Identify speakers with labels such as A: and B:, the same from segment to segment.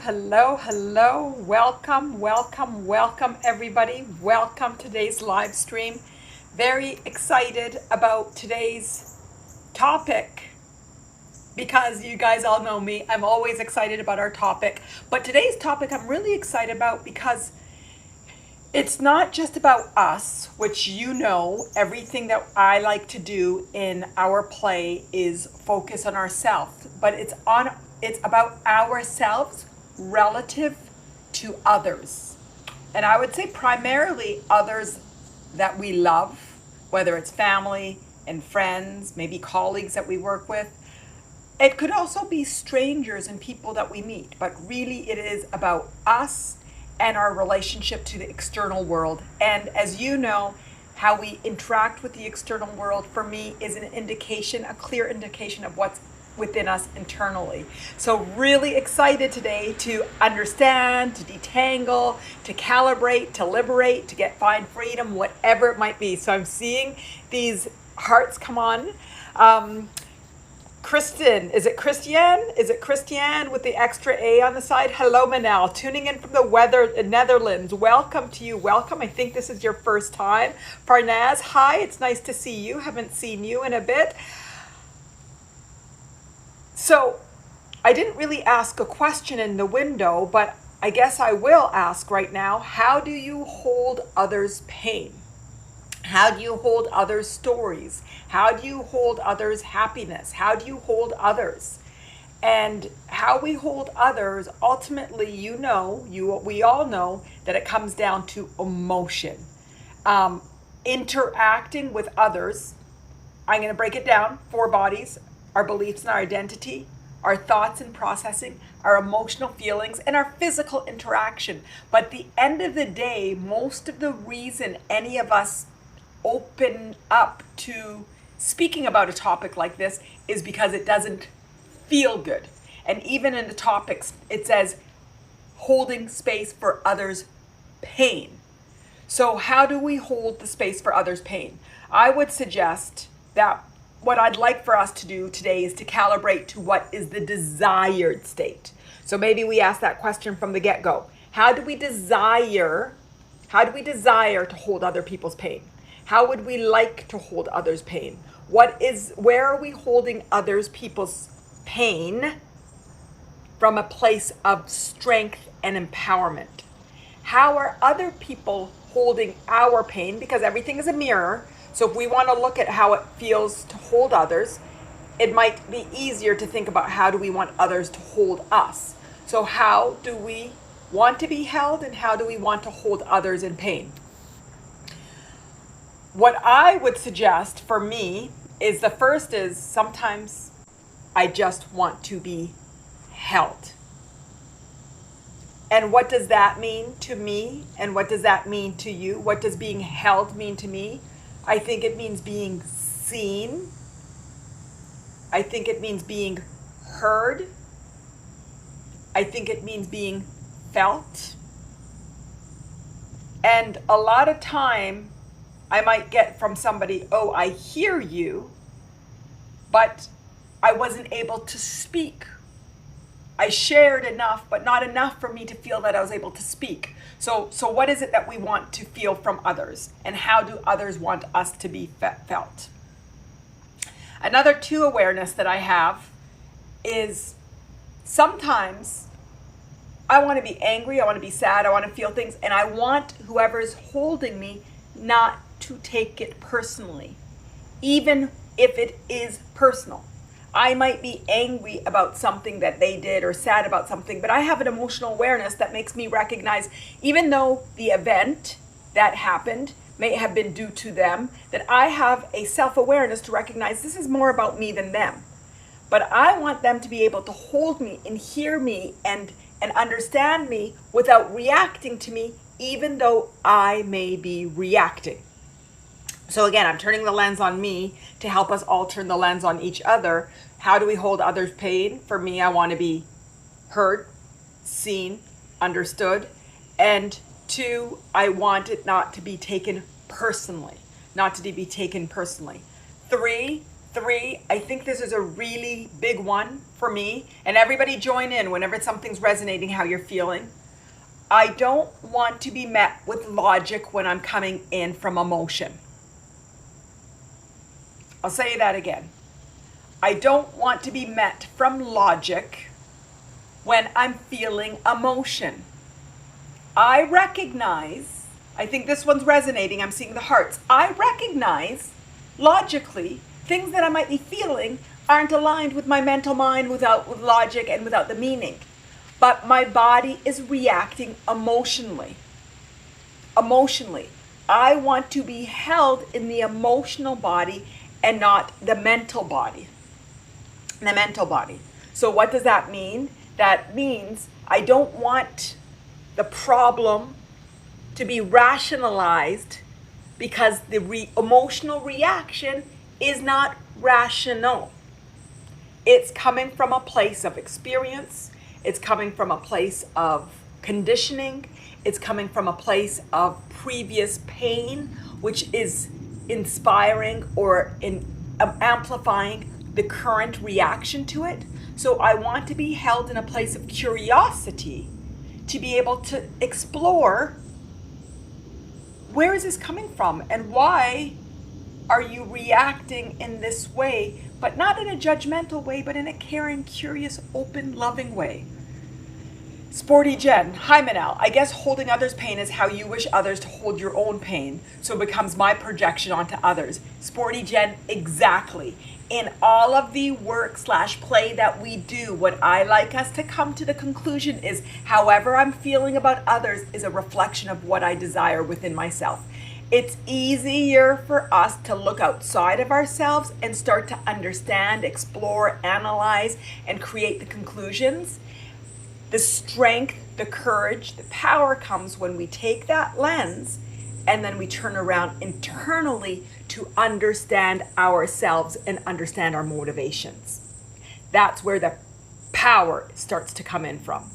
A: hello. Welcome everybody. Welcome to today's live stream. Very excited about today's topic because you guys all know me. I'm always excited about our topic. But today's topic I'm really excited about because it's not just about us, which you know, everything that I like to do in our play is focus on ourselves, but it's about ourselves relative to others. And I would say primarily others that we love, whether it's family and friends, maybe colleagues that we work with. It could also be strangers and people that we meet, but really it is about us and our relationship to the external world. And as you know, how we interact with the external world for me is an indication, a clear indication of what's within us internally. So really excited today to understand, to detangle, to calibrate, to liberate, to find freedom, whatever it might be. So I'm seeing these hearts come on. Kristen, is it Christiane? Is it Christiane with the extra A on the side? Hello, Manal, tuning in from the Netherlands. Welcome to you. Welcome. I think this is your first time. Parnaz, hi. It's nice to see you. Haven't seen you in a bit. So I didn't really ask a question in the window, but I guess I will ask right now. How do you hold others' pain? How do you hold others' stories? How do you hold others' happiness? How do you hold others? And how we hold others, ultimately, we all know that it comes down to emotion. Interacting with others, I'm going to break it down, 4 bodies, our beliefs and our identity, our thoughts and processing, our emotional feelings, and our physical interaction. But at the end of the day, most of the reason any of us open up to speaking about a topic like this is because it doesn't feel good. And even in the topics, it says holding space for others' pain. So how do we hold the space for others' pain? I would suggest that what I'd like for us to do today is to calibrate to what is the desired state. So maybe we ask that question from the get-go. How do we desire to hold other people's pain? How would we like to hold others' pain? Where are we holding others people's pain from a place of strength and empowerment? How are other people holding our pain? Because everything is a mirror. So if we want to look at how it feels to hold others, it might be easier to think about how do we want others to hold us. So how do we want to be held and how do we want to hold others in pain? What I would suggest for me is the first is sometimes I just want to be held. And what does that mean to me? And what does that mean to you? What does being held mean to me? I think it means being seen. I think it means being heard. I think it means being felt. And a lot of time, I might get from somebody, oh, I hear you, but I wasn't able to speak. I shared enough, but not enough for me to feel that I was able to speak. So what is it that we want to feel from others? And how do others want us to be felt? Another 2 awareness that I have is sometimes I want to be angry, I want to be sad, I want to feel things, and I want whoever's holding me not to take it personally, even if it is personal. I might be angry about something that they did or sad about something, but I have an emotional awareness that makes me recognize, even though the event that happened may have been due to them, that I have a self-awareness to recognize this is more about me than them. But I want them to be able to hold me and hear me and understand me without reacting to me, even though I may be reacting. So again, I'm turning the lens on me to help us all turn the lens on each other. How do we hold others' pain? For me, I want to be heard, seen, understood. And 2, I want it not to be taken personally. 3, 3, I think this is a really big one for me. And everybody join in whenever something's resonating how you're feeling. I don't want to be met with logic when I'm coming in from emotion. I'll say that again. I don't want to be met from logic when I'm feeling emotion. I recognize, I think this one's resonating, I'm seeing the hearts. I recognize logically things that I might be feeling aren't aligned with my mental mind with logic and without the meaning. But my body is reacting emotionally. Emotionally. I want to be held in the emotional body and not the mental body. The mental body. So what does that mean? That means I don't want the problem to be rationalized because the emotional reaction is not rational. It's coming from a place of experience. It's coming from a place of conditioning. It's coming from a place of previous pain, which is inspiring or amplifying the current reaction to it. So I want to be held in a place of curiosity to be able to explore, where is this coming from and why are you reacting in this way, but not in a judgmental way, but in a caring, curious, open, loving way. Sporty Jen, hi Manal. I guess holding others' pain is how you wish others to hold your own pain, so it becomes my projection onto others. Sporty Jen, exactly. In all of the work/play that we do, what I like us to come to the conclusion is however I'm feeling about others is a reflection of what I desire within myself. It's easier for us to look outside of ourselves and start to understand, explore, analyze, and create the conclusions. The strength, the courage, the power comes when we take that lens and then we turn around internally to understand ourselves and understand our motivations. That's where the power starts to come in from.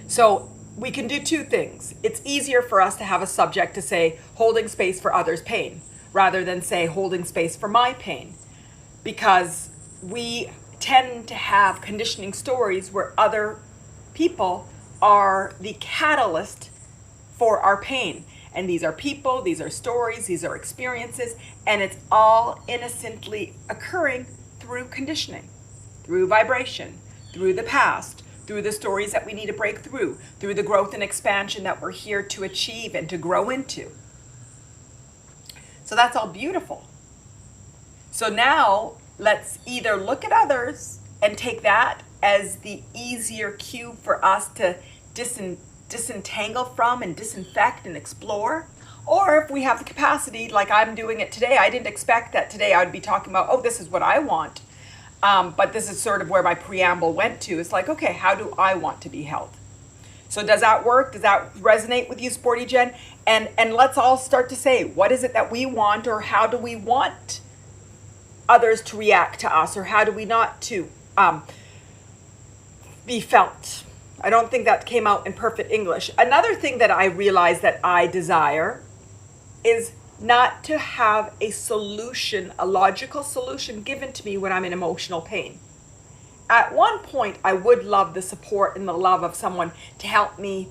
A: So we can do two things. It's easier for us to have a subject to say holding space for others' pain rather than say holding space for my pain, because we tend to have conditioning stories where other people are the catalyst for our pain. And these are people, these are stories, these are experiences, and it's all innocently occurring through conditioning, through vibration, through the past, through the stories that we need to break through the growth and expansion that we're here to achieve and to grow into. So that's all beautiful. So now let's either look at others and take that as the easier cue for us to disentangle from and disinfect and explore. Or if we have the capacity, like I'm doing it today, I didn't expect that today I would be talking about, oh, this is what I want. But this is sort of where my preamble went to. It's like, okay, how do I want to be held? So does that work? Does that resonate with you, Sporty Jen? And let's all start to say, what is it that we want, or how do we want others to react to us, or how do we not to be felt? I don't think that came out in perfect English. Another thing that I realize that I desire is not to have a solution, a logical solution given to me when I'm in emotional pain. At one point, I would love the support and the love of someone to help me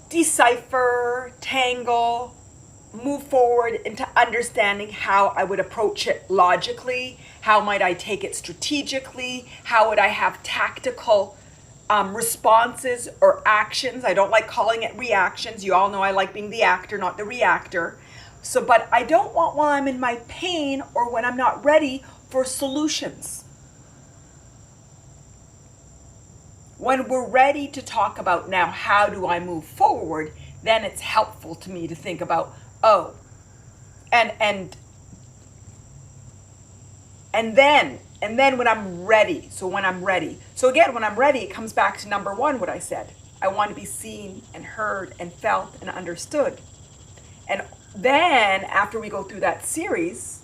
A: decipher, tangle, move forward into understanding how I would approach it logically, how might I take it strategically, how would I have tactical responses or actions. I don't like calling it reactions. You all know I like being the actor, not the reactor. So, but I don't want, while I'm in my pain or when I'm not ready, for solutions. When we're ready to talk about now, how do I move forward, then it's helpful to me to think about, oh, and then when I'm ready. So when I'm ready. So again, when I'm ready, it comes back to number one, what I said. I want to be seen and heard and felt and understood. And then after we go through that series,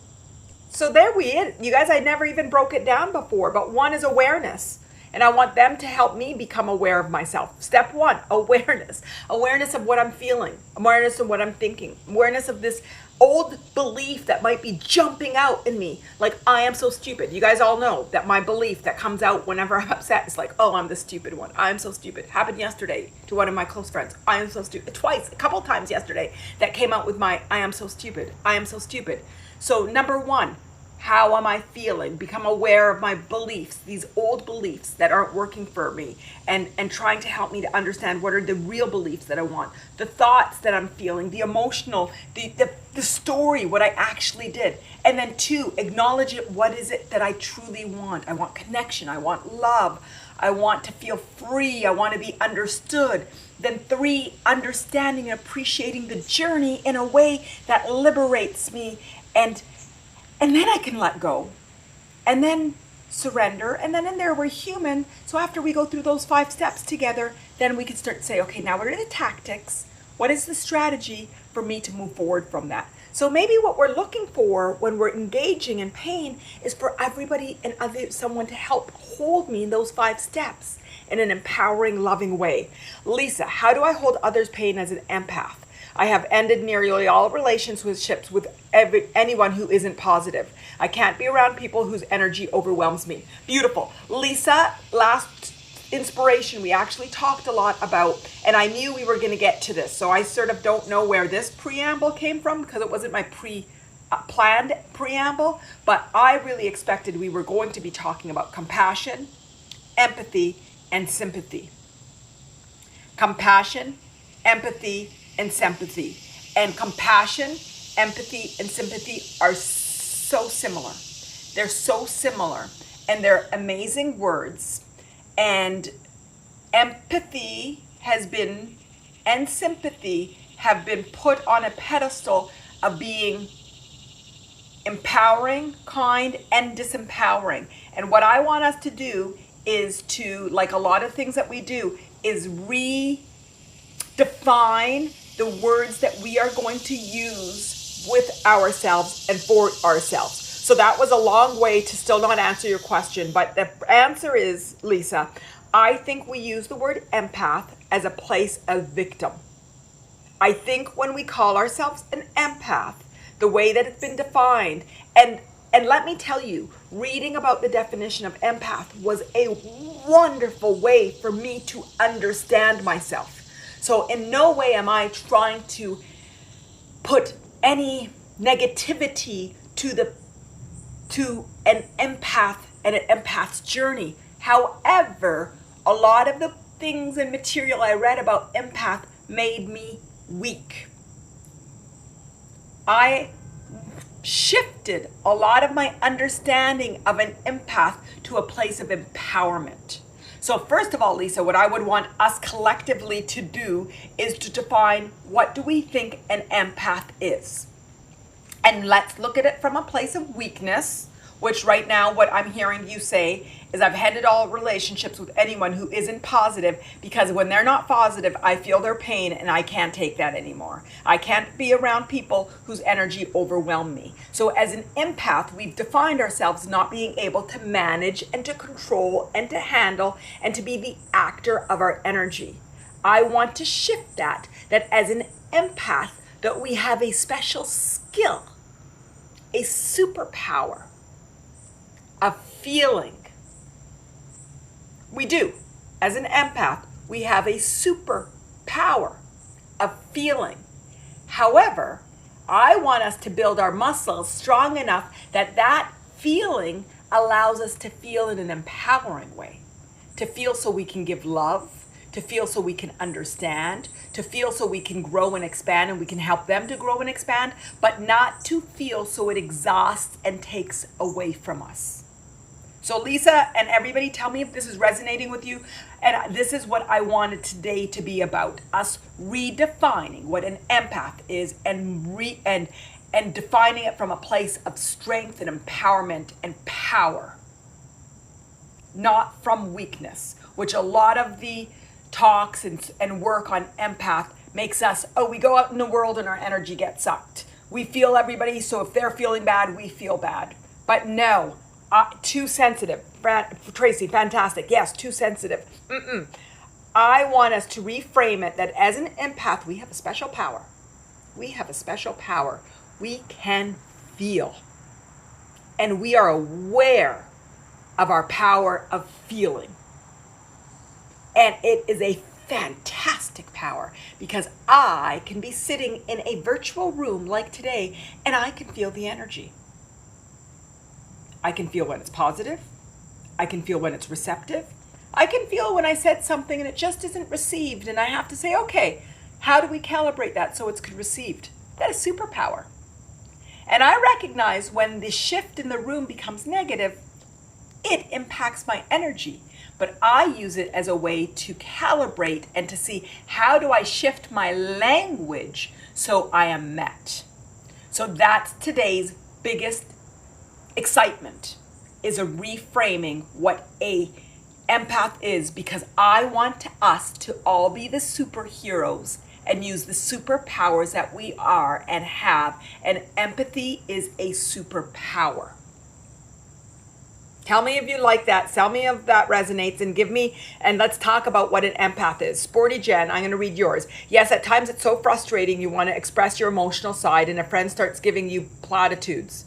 A: so there you guys, I never even broke it down before, but one is awareness. And I want them to help me become aware of myself. Step one, awareness. Awareness of what I'm feeling. Awareness of what I'm thinking. Awareness of this old belief that might be jumping out in me, like I am so stupid. You guys all know that my belief that comes out whenever I'm upset is like, oh, I'm the stupid one. I'm so stupid. Happened yesterday to one of my close friends. I am so stupid. Twice, a couple times yesterday that came out with my, I am so stupid. I am so stupid. So number one, how am I feeling? Become aware of my beliefs, these old beliefs that aren't working for me, and trying to help me to understand what are the real beliefs that I want, the thoughts that I'm feeling, the emotional, the story, what I actually did. And then two, acknowledge it. What is it that I truly want? I want connection. I want love. I want to feel free. I want to be understood. Then three, understanding and appreciating the journey in a way that liberates me, and then I can let go, and then surrender, and then in there we're human. So after we go through those 5 steps together, then we can start to say, okay, now what are the tactics? What is the strategy for me to move forward from that? So maybe what we're looking for when we're engaging in pain is for everybody and someone to help hold me in those 5 steps in an empowering, loving way. Lisa, how do I hold others' pain as an empath? I have ended nearly all relationships with anyone who isn't positive. I can't be around people whose energy overwhelms me. Beautiful. Lisa, last inspiration we actually talked a lot about, and I knew we were going to get to this. So I sort of don't know where this preamble came from because it wasn't my planned preamble, but I really expected we were going to be talking about compassion, empathy, and sympathy. Compassion, empathy, and sympathy. And compassion, empathy, and sympathy are so similar. They're so similar, and they're amazing words. And empathy and sympathy have been put on a pedestal of being empowering, kind, and disempowering. And what I want us to do is to, like a lot of things that we do, is redefine the words that we are going to use with ourselves and for ourselves. So that was a long way to still not answer your question, but the answer is, Lisa, I think we use the word empath as a place of victim. I think when we call ourselves an empath, the way that it's been defined, and let me tell you, reading about the definition of empath was a wonderful way for me to understand myself. So in no way am I trying to put any negativity to an empath and an empath's journey. However, a lot of the things and material I read about empath made me weak. I shifted a lot of my understanding of an empath to a place of empowerment. So first of all, Lisa, what I would want us collectively to do is to define, what do we think an empath is? And let's look at it from a place of weakness, which right now what I'm hearing you say is I've ended all relationships with anyone who isn't positive, because when they're not positive, I feel their pain and I can't take that anymore. I can't be around people whose energy overwhelm me. So as an empath, we've defined ourselves not being able to manage and to control and to handle and to be the actor of our energy. I want to shift that as an empath, that we have a special skill, a superpower of feeling. We do. As an empath, we have a superpower of feeling. However, I want us to build our muscles strong enough that feeling allows us to feel in an empowering way. To feel so we can give love, to feel so we can understand, to feel so we can grow and expand and we can help them to grow and expand, but not to feel so it exhausts and takes away from us. So Lisa and everybody, tell me if this is resonating with you. And this is what I wanted today to be about, us redefining what an empath is and defining it from a place of strength and empowerment and power, not from weakness, which a lot of the talks and work on empath makes us, we go out in the world and our energy gets sucked. We feel everybody, so if they're feeling bad, we feel bad. But no. Too sensitive. Tracy, fantastic. Yes, too sensitive. I want us to reframe it that as an empath, we have a special power. We have a special power. We can feel. And we are aware of our power of feeling. And it is a fantastic power because I can be sitting in a virtual room like today and I can feel the energy. I can feel when it's positive. I can feel when it's receptive. I can feel when I said something and it just isn't received and I have to say, okay, how do we calibrate that so it's received? That is superpower. And I recognize when the shift in the room becomes negative, it impacts my energy. But I use it as a way to calibrate and to see how do I shift my language so I am met. So that's today's biggest excitement, is a reframing what a empath is, because I want us to all be the superheroes and use the superpowers that we are and have. And empathy is a superpower. Tell me if you like that. Tell me if that resonates and let's talk about what an empath is. Sporty Jen, I'm going to read yours. Yes, at times it's so frustrating. You want to express your emotional side and a friend starts giving you platitudes.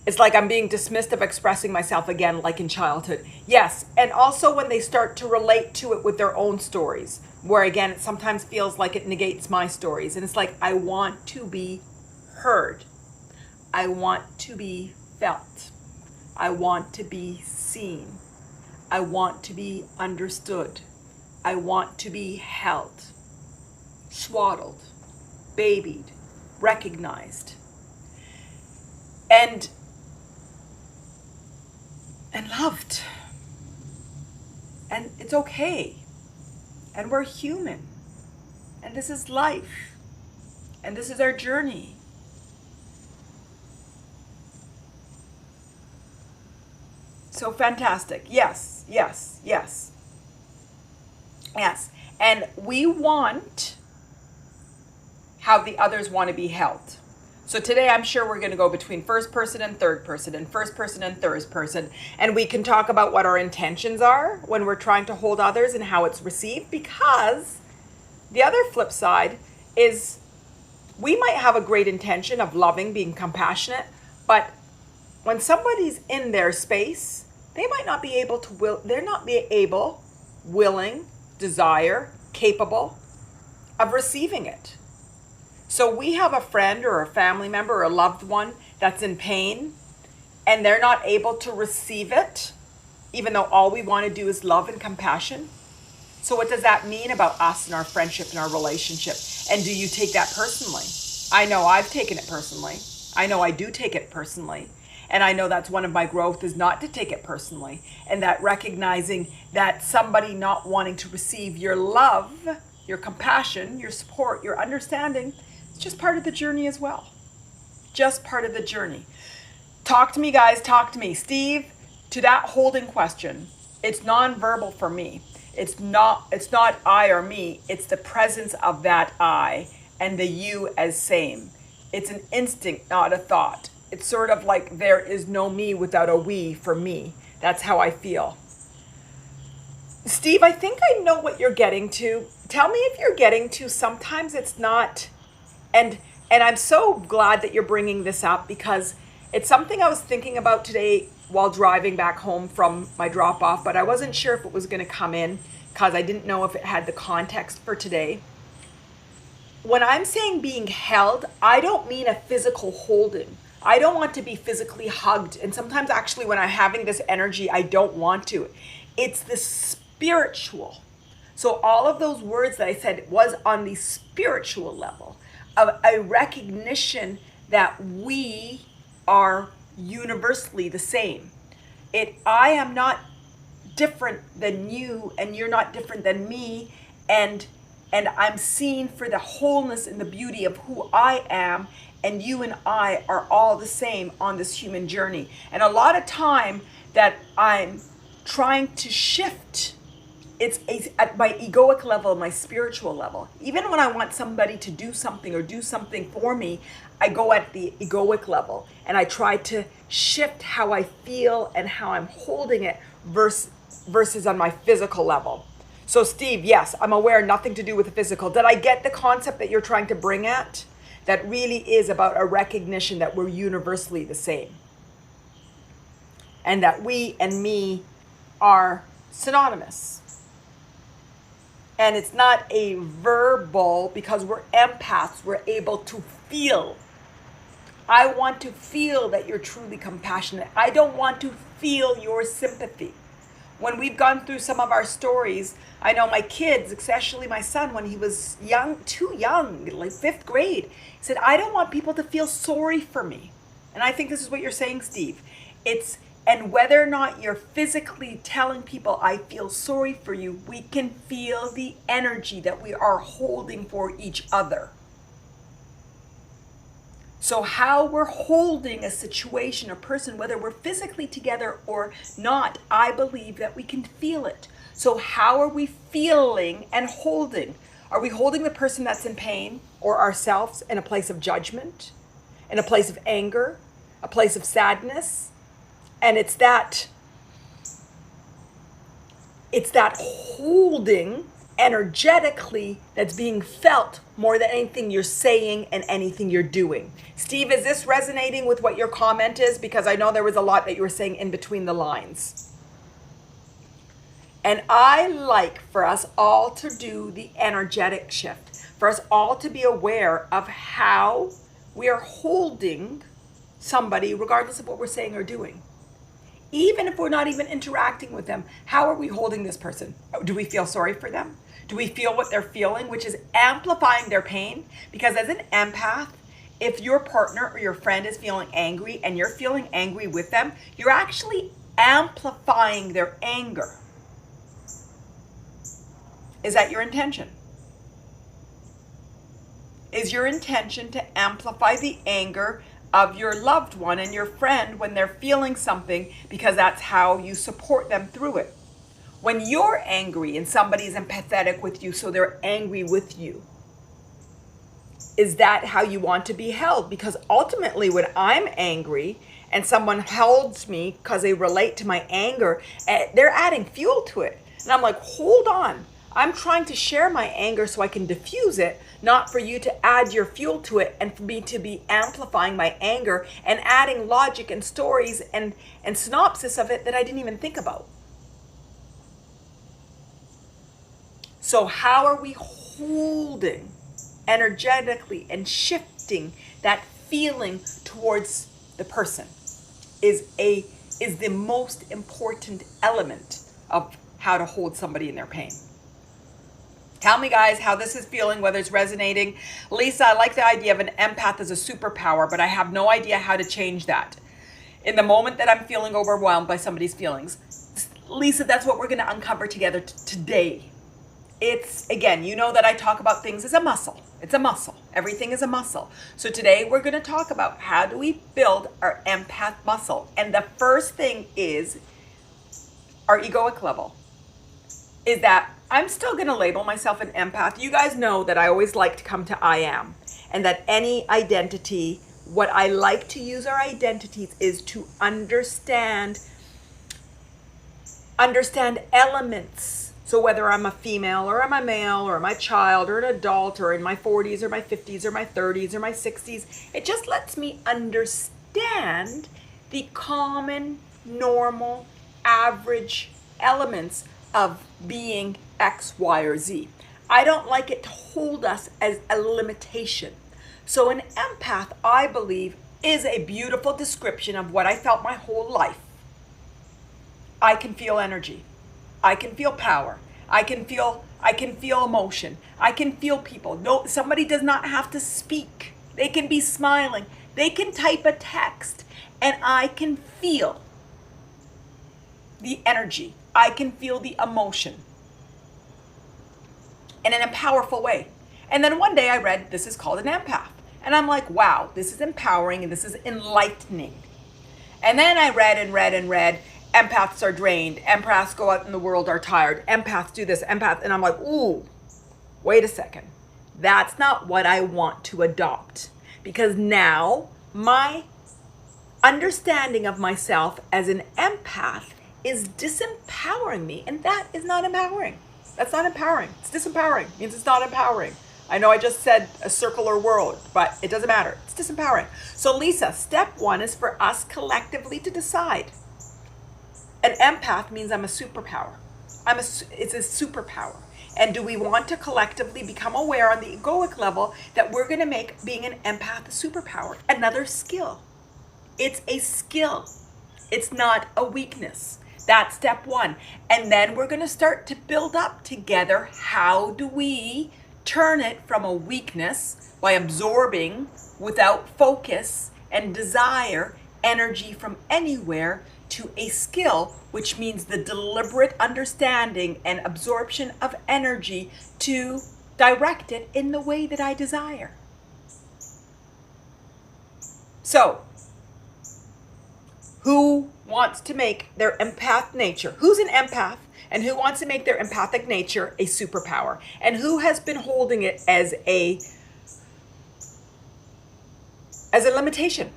A: It's like I'm being dismissed of expressing myself again, like in childhood. Yes, and also when they start to relate to it with their own stories, where again, it sometimes feels like it negates my stories. And it's like, I want to be heard. I want to be felt. I want to be seen. I want to be understood. I want to be held, swaddled, babied, recognized, and loved. And it's okay. And we're human. And this is life. And this is our journey. So fantastic. Yes, yes, yes. Yes. And we want how the others want to be held. So today I'm sure we're going to go between first person and third person and first person and third person. And we can talk about what our intentions are when we're trying to hold others and how it's received, because the other flip side is we might have a great intention of loving, being compassionate, but when somebody's in their space, they might not be able to they're not be able, willing, desire, capable of receiving it. So we have a friend or a family member or a loved one that's in pain and they're not able to receive it, even though all we want to do is love and compassion. So what does that mean about us and our friendship and our relationship? And do you take that personally? I know I've taken it personally. I know I do take it personally. And I know that's one of my growth, is not to take it personally. And that recognizing that somebody not wanting to receive your love, your compassion, your support, your understanding, it's just part of the journey as well. Just part of the journey. Talk to me, guys. Talk to me. Steve, to that holding question, it's nonverbal for me. It's not I or me. It's the presence of that I and the you as same. It's an instinct, not a thought. It's sort of like there is no me without a we for me. That's how I feel. Steve, I think I know what you're getting to. Tell me if you're getting to sometimes it's not. And I'm so glad that you're bringing this up, because it's something I was thinking about today while driving back home from my drop off, but I wasn't sure if it was going to come in because I didn't know if it had the context for today. When I'm saying being held, I don't mean a physical holding. I don't want to be physically hugged. And sometimes actually when I'm having this energy, I don't want to. It's the spiritual. So all of those words that I said was on the spiritual level of a recognition that we are universally the same. I am not different than you, and you're not different than me, and I'm seen for the wholeness and the beauty of who I am, and you and I are all the same on this human journey. And a lot of time that I'm trying to shift, it's at my egoic level, my spiritual level. Even when I want somebody to do something or do something for me, I go at the egoic level and I try to shift how I feel and how I'm holding it versus on my physical level. So Steve, yes, I'm aware, nothing to do with the physical. Did I get the concept that you're trying to bring at? that really is about a recognition that we're universally the same. And that we and me are synonymous. And it's not a verbal, because we're empaths, we're able to feel. I want to feel that you're truly compassionate. I don't want to feel your sympathy. When we've gone through some of our stories, I know my kids, especially my son, when he was young, too young, like 5th grade, he said, I don't want people to feel sorry for me. And I think this is what you're saying, Steve. And whether or not you're physically telling people, I feel sorry for you, we can feel the energy that we are holding for each other. So how we're holding a situation, a person, whether we're physically together or not, I believe that we can feel it. So how are we feeling and holding? Are we holding the person that's in pain or ourselves in a place of judgment, in a place of anger, a place of sadness? And it's that holding energetically that's being felt more than anything you're saying and anything you're doing. Steve, is this resonating with what your comment is? Because I know there was a lot that you were saying in between the lines. And I like for us all to do the energetic shift, for us all to be aware of how we are holding somebody, regardless of what we're saying or doing. Even if we're not even interacting with them, how are we holding this person? Do we feel sorry for them? Do we feel what they're feeling, which is amplifying their pain? Because as an empath, if your partner or your friend is feeling angry and you're feeling angry with them, you're actually amplifying their anger. Is that your intention? Is your intention to amplify the anger of your loved one and your friend when they're feeling something, because that's how you support them through it? When you're angry and somebody's empathetic with you, so they're angry with you, is that how you want to be held? Because ultimately when I'm angry and someone holds me because they relate to my anger, they're adding fuel to it. And I'm like, hold on. I'm trying to share my anger so I can diffuse it, not for you to add your fuel to it and for me to be amplifying my anger and adding logic and stories and synopsis of it that I didn't even think about. So how are we holding energetically and shifting that feeling towards the person is the most important element of how to hold somebody in their pain. Tell me, guys, how this is feeling, whether it's resonating. Lisa, I like the idea of an empath as a superpower, but I have no idea how to change that. In the moment that I'm feeling overwhelmed by somebody's feelings, Lisa, that's what we're going to uncover together today. It's, again, you know that I talk about things as a muscle. It's a muscle. Everything is a muscle. So today we're going to talk about how do we build our empath muscle. And the first thing is our egoic level. Is that I'm still going to label myself an empath. You guys know that I always like to come to I am, and that any identity, what I like to use our identities is to understand elements. So whether I'm a female or I'm a male or I'm a child or an adult or in my 40s or my 50s or my 30s or my 60s, it just lets me understand the common, normal, average elements of being X, Y, or Z. I don't like it to hold us as a limitation. So an empath, I believe, is a beautiful description of what I felt my whole life. I can feel energy. I can feel power. I can feel emotion. I can feel people. No, somebody does not have to speak. They can be smiling. They can type a text, and I can feel the energy. I can feel the emotion. And in a powerful way. And then one day I read, this is called an empath. And I'm like, wow, this is empowering and this is enlightening. And then I read, empaths are drained. Empaths go out in the world are tired. Empaths do this, empath. And I'm like, ooh, wait a second. That's not what I want to adopt. Because now my understanding of myself as an empath is disempowering me. And that is not empowering. That's not empowering. It's disempowering. It means it's not empowering. I know I just said a circular world, but it doesn't matter. It's disempowering. So Lisa, step one is for us collectively to decide. An empath means I'm a superpower. It's a superpower. And do we want to collectively become aware on the egoic level that we're going to make being an empath a superpower? Another skill. It's a skill. It's not a weakness. That's step one. And then we're going to start to build up together. How do we turn it from a weakness by absorbing without focus and desire energy from anywhere to a skill, which means the deliberate understanding and absorption of energy to direct it in the way that I desire. So, who wants to make their empath nature? Who's an empath and who wants to make their empathic nature a superpower? And who has been holding it as a limitation?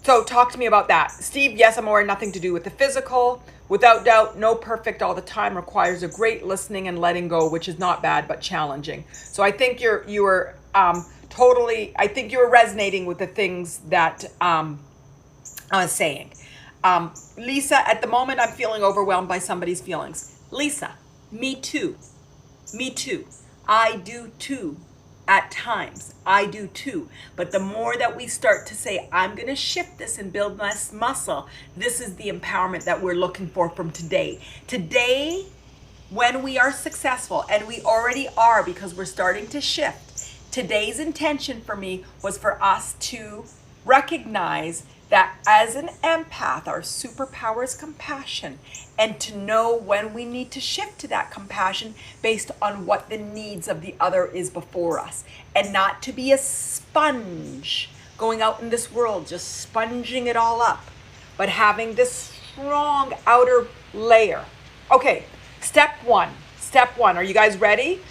A: So talk to me about that. Steve, yes, I'm aware nothing to do with the physical. Without doubt, no perfect all the time requires a great listening and letting go, which is not bad, but challenging. So I think you were totally, I think you were resonating with the things that I was saying. Lisa, at the moment, I'm feeling overwhelmed by somebody's feelings. Lisa, me too. Me too. I do too. At times, I do too. But the more that we start to say, I'm going to shift this and build this muscle, this is the empowerment that we're looking for from today. Today, when we are successful, and we already are because we're starting to shift, today's intention for me was for us to recognize that as an empath, our superpower is compassion, and to know when we need to shift to that compassion based on what the needs of the other is before us, and not to be a sponge going out in this world, just sponging it all up, but having this strong outer layer. Okay, step one, are you guys ready?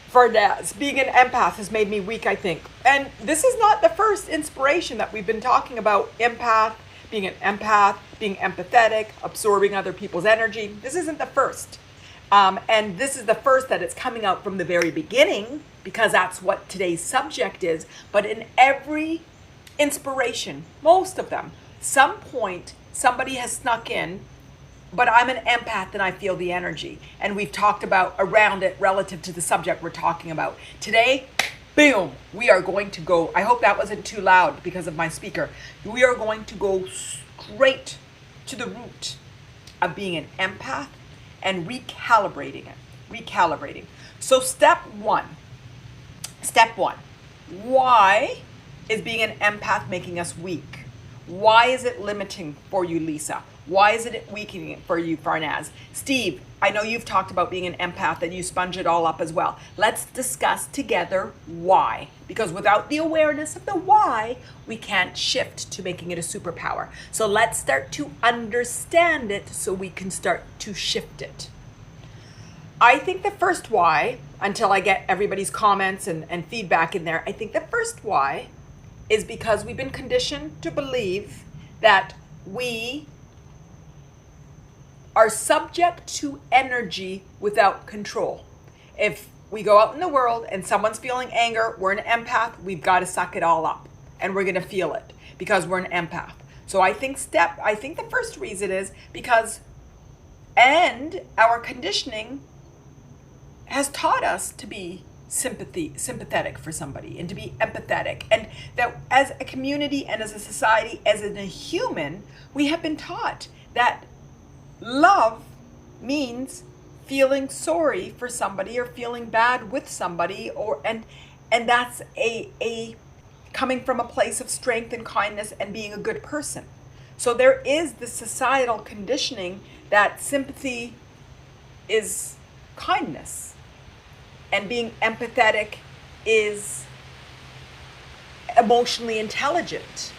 A: For that, being an empath has made me weak, I think. And this is not the first inspiration that we've been talking about. Empath, being an empath, being empathetic, absorbing other people's energy. This isn't the first. And this is the first that it's coming out from the very beginning, because that's what today's subject is. But in every inspiration, most of them, some point, somebody has snuck in, but I'm an empath and I feel the energy. And we've talked about around it relative to the subject we're talking about. Today, boom, we are going to go, I hope that wasn't too loud because of my speaker. We are going to go straight to the root of being an empath and recalibrating it, recalibrating. So step one, why is being an empath making us weak? Why is it limiting for you, Lisa? Why is it weakening for you, Farnaz? Steve, I know you've talked about being an empath and you sponge it all up as well. Let's discuss together why. Because without the awareness of the why, we can't shift to making it a superpower. So let's start to understand it so we can start to shift it. I think the first why, until I get everybody's comments and feedback in there, I think the first why is because we've been conditioned to believe that we are subject to energy without control. If we go out in the world and someone's feeling anger, we're an empath, we've got to suck it all up and we're going to feel it because we're an empath. So I think the first reason is because, and our conditioning has taught us to be sympathetic for somebody and to be empathetic, and that as a community and as a society, as a human, we have been taught that love means feeling sorry for somebody or feeling bad with somebody, and that's a coming from a place of strength and kindness and being a good person. So there is this societal conditioning that sympathy is kindness and being empathetic is emotionally intelligent.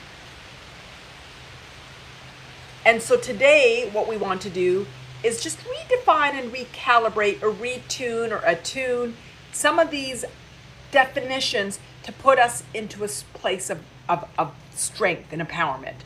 A: And so today, what we want to do is just redefine and recalibrate or retune or attune some of these definitions to put us into a place of strength and empowerment.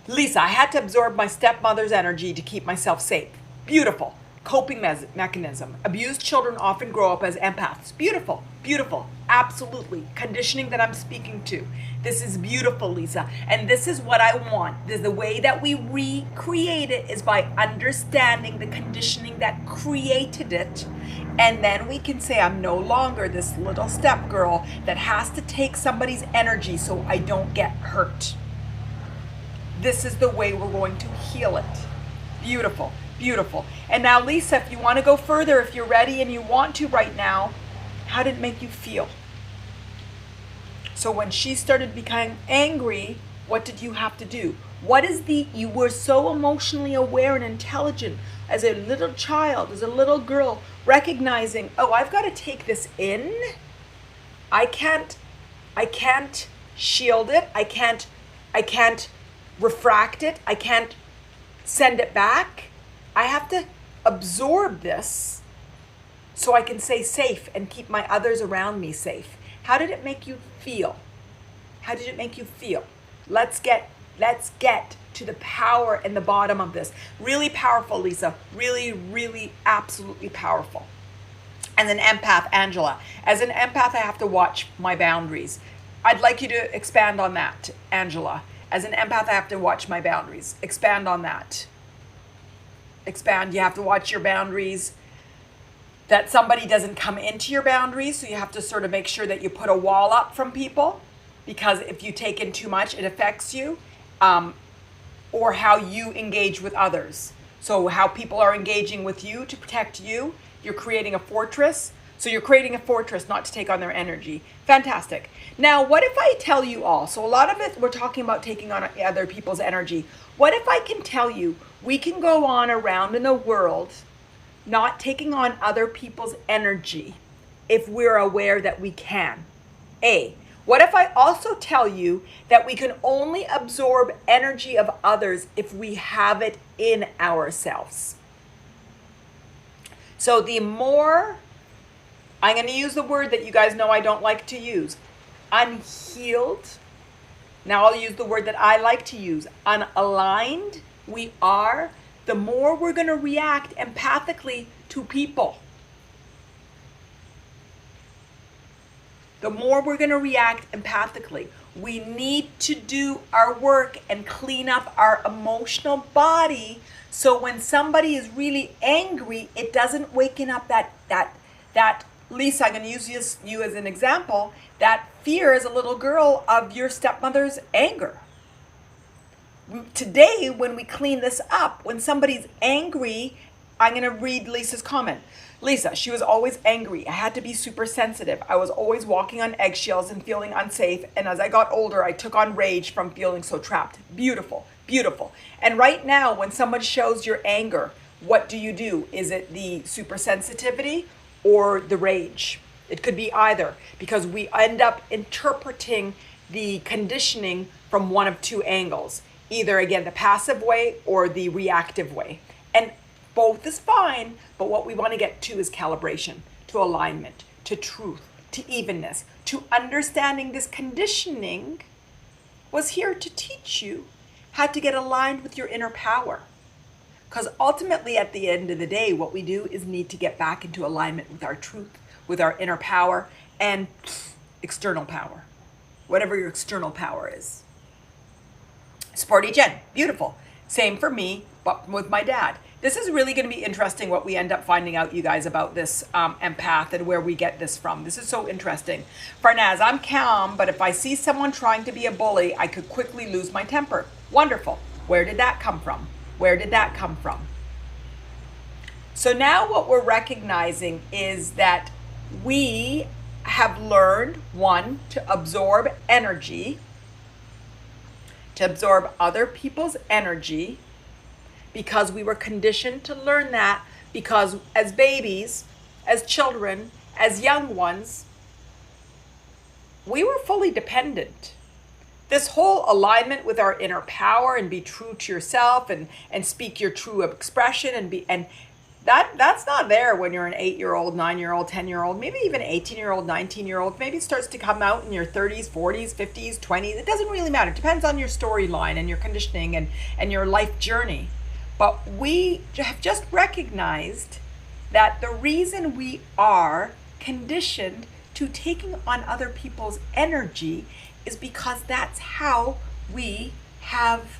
A: Lisa, I had to absorb my stepmother's energy to keep myself safe. Beautiful. Coping mechanism. Abused children often grow up as empaths. Beautiful, beautiful. Absolutely. Conditioning that I'm speaking to. This is beautiful, Lisa. And this is what I want. The way that we recreate it is by understanding the conditioning that created it. And then we can say, I'm no longer this little step girl that has to take somebody's energy so I don't get hurt. This is the way we're going to heal it. Beautiful, beautiful. And now, Lisa, if you want to go further, if you're ready and you want to right now, how did it make you feel? So when she started becoming angry, what did you have to do? You were so emotionally aware and intelligent as a little child, as a little girl, recognizing, oh, I've got to take this in. I can't shield it. I can't refract it. I can't send it back. I have to absorb this so I can stay safe and keep my others around me safe. How did it make you feel? How did it make you feel? Let's get to the power and the bottom of this. Really powerful, Lisa. Really, really, absolutely powerful. And an empath, Angela. As an empath, I have to watch my boundaries. I'd like you to expand on that, Angela. As an empath, I have to watch my boundaries. Expand on that. Expand. You have to watch your boundaries, that somebody doesn't come into your boundaries. So you have to sort of make sure that you put a wall up from people, because if you take in too much, it affects you, or how you engage with others. So how people are engaging with you to protect you, you're creating a fortress. So you're creating a fortress not to take on their energy. Fantastic. Now, what if I tell you all, so a lot of it, we're talking about taking on other people's energy. What if I can tell you, we can go on around in the world not taking on other people's energy if we're aware that we can? What if I also tell you that we can only absorb energy of others if we have it in ourselves? So the more, I'm going to use the word that you guys know I don't like to use, unhealed. Now I'll use the word that I like to use, unaligned we are, the more we're going to react empathically to people. The more we're going to react empathically. We need to do our work and clean up our emotional body, so when somebody is really angry, it doesn't waken up that Lisa, I'm going to use you as an example, that fear as a little girl of your stepmother's anger. Today, when we clean this up, when somebody's angry, I'm going to read Lisa's comment. Lisa, she was always angry. I had to be super sensitive. I was always walking on eggshells and feeling unsafe. And as I got older, I took on rage from feeling so trapped. Beautiful, beautiful. And right now, when someone shows your anger, what do? Is it the super sensitivity or the rage? It could be either, because we end up interpreting the conditioning from one of two angles. Either, again, the passive way or the reactive way. And both is fine, but what we want to get to is calibration, to alignment, to truth, to evenness, to understanding this conditioning was here to teach you how to get aligned with your inner power. Because ultimately, at the end of the day, what we do is need to get back into alignment with our truth, with our inner power, and external power, whatever your external power is. Sporty Jen, beautiful. Same for me, but with my dad. This is really going to be interesting what we end up finding out, you guys, about this empath and where we get this from. This is so interesting. Farnaz, I'm calm, but if I see someone trying to be a bully, I could quickly lose my temper. Wonderful. Where did that come from? Where did that come from? So now what we're recognizing is that we have learned, one, to absorb energy, to absorb other people's energy, because we were conditioned to learn that, because as babies, as children, as young ones, we were fully dependent. This whole alignment with our inner power and be true to yourself and speak your true expression and that's not there when you're an 8-year-old, 9-year-old, 10-year-old, maybe even 18-year-old, 19-year-old. Maybe it starts to come out in your 30s, 40s, 50s, 20s. It doesn't really matter. It depends on your storyline and your conditioning and your life journey. But we have just recognized that the reason we are conditioned to taking on other people's energy is because that's how we have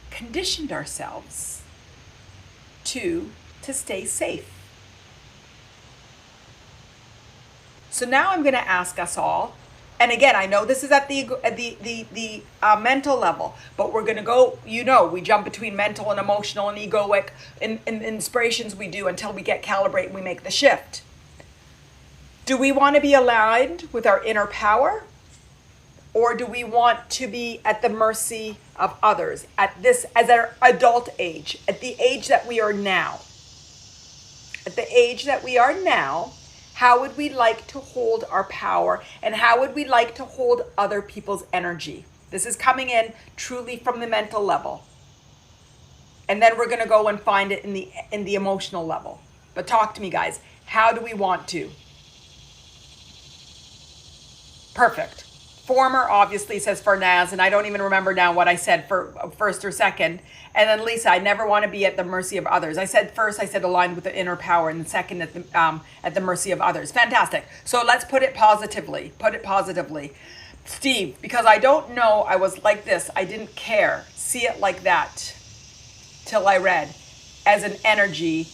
A: conditioned ourselves to stay safe. So now I'm going to ask us all, and again, I know this is at the mental level, but we're going to go, we jump between mental and emotional and egoic in inspirations we do until we get calibrated and we make the shift. Do we want to be aligned with our inner power? Or do we want to be at the mercy of others as our adult age, at the age that we are now? At the age that we are now, how would we like to hold our power, and how would we like to hold other people's energy? This is coming in truly from the mental level. And then we're going to go and find it in the emotional level. But talk to me, guys. How do we want to? Perfect. Former obviously says Fernaz, and I don't even remember now what I said for first or second. And then Lisa, I never want to be at the mercy of others. I said aligned with the inner power, and then second at the mercy of others. Fantastic. So let's put it positively. Steve, because I don't know, I was like this. I didn't care. See it like that till I read. As an energy,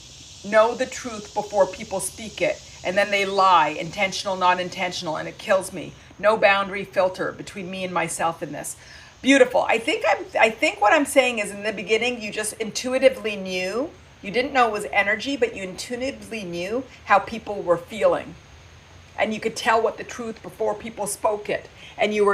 A: know the truth before people speak it. And then they lie, intentional, not intentional, and it kills me. No boundary filter between me and myself in this. Beautiful. I think what I'm saying is, in the beginning, you just intuitively knew. You didn't know it was energy, but you intuitively knew how people were feeling. And you could tell what the truth before people spoke it. And you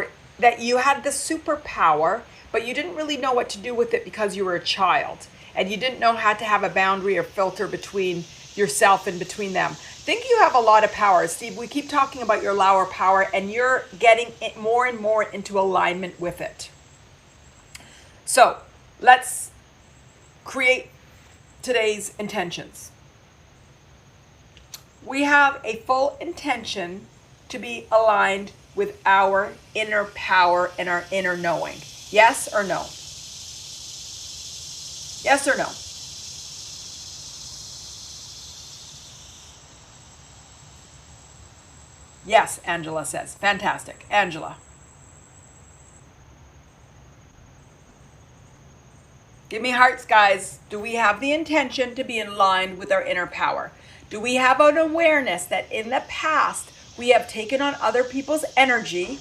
A: had the superpower, but you didn't really know what to do with it because you were a child. And you didn't know how to have a boundary or filter between yourself and between them. I think you have a lot of power. Steve, we keep talking about your lower power, and you're getting it more and more into alignment with it. So let's create today's intentions. We have a full intention to be aligned with our inner power and our inner knowing. Yes or no? Yes or no? Yes, Angela says. Fantastic. Angela. Give me hearts, guys. Do we have the intention to be in line with our inner power? Do we have an awareness that in the past we have taken on other people's energy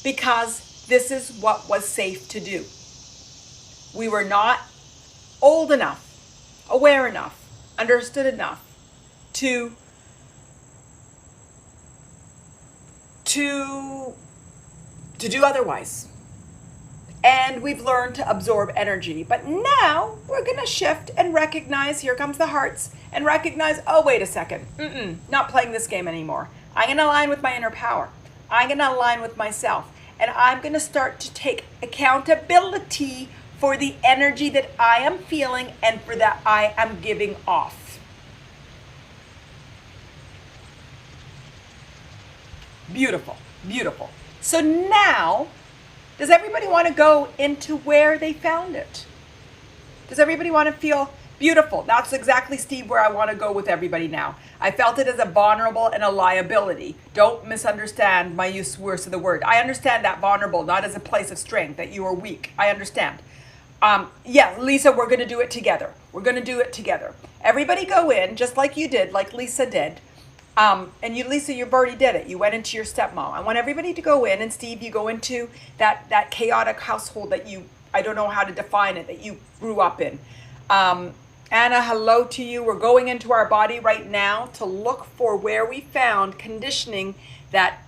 A: because this is what was safe to do? We were not old enough, aware enough, understood enough to do otherwise. And we've learned to absorb energy. But now we're going to shift and recognize, here comes the hearts, and recognize, oh, wait a second. Not playing this game anymore. I'm going to align with my inner power. I'm going to align with myself. And I'm going to start to take accountability for the energy that I am feeling and for that I am giving off. Beautiful, beautiful. So now, does everybody want to go into where they found it? Does everybody want to feel beautiful? That's exactly, Steve, where I want to go with everybody now. I felt it as a vulnerable and a liability. Don't misunderstand my use of the word. I understand that vulnerable, not as a place of strength, that you are weak. I understand. Yeah, Lisa, we're going to do it together. We're going to do it together. Everybody go in, just like you did, like Lisa did. And you, Lisa, you've already did it. You went into your stepmom. I want everybody to go in, and Steve, you go into that chaotic household that I don't know how to define it, that you grew up in. Anna, hello to you. We're going into our body right now to look for where we found conditioning that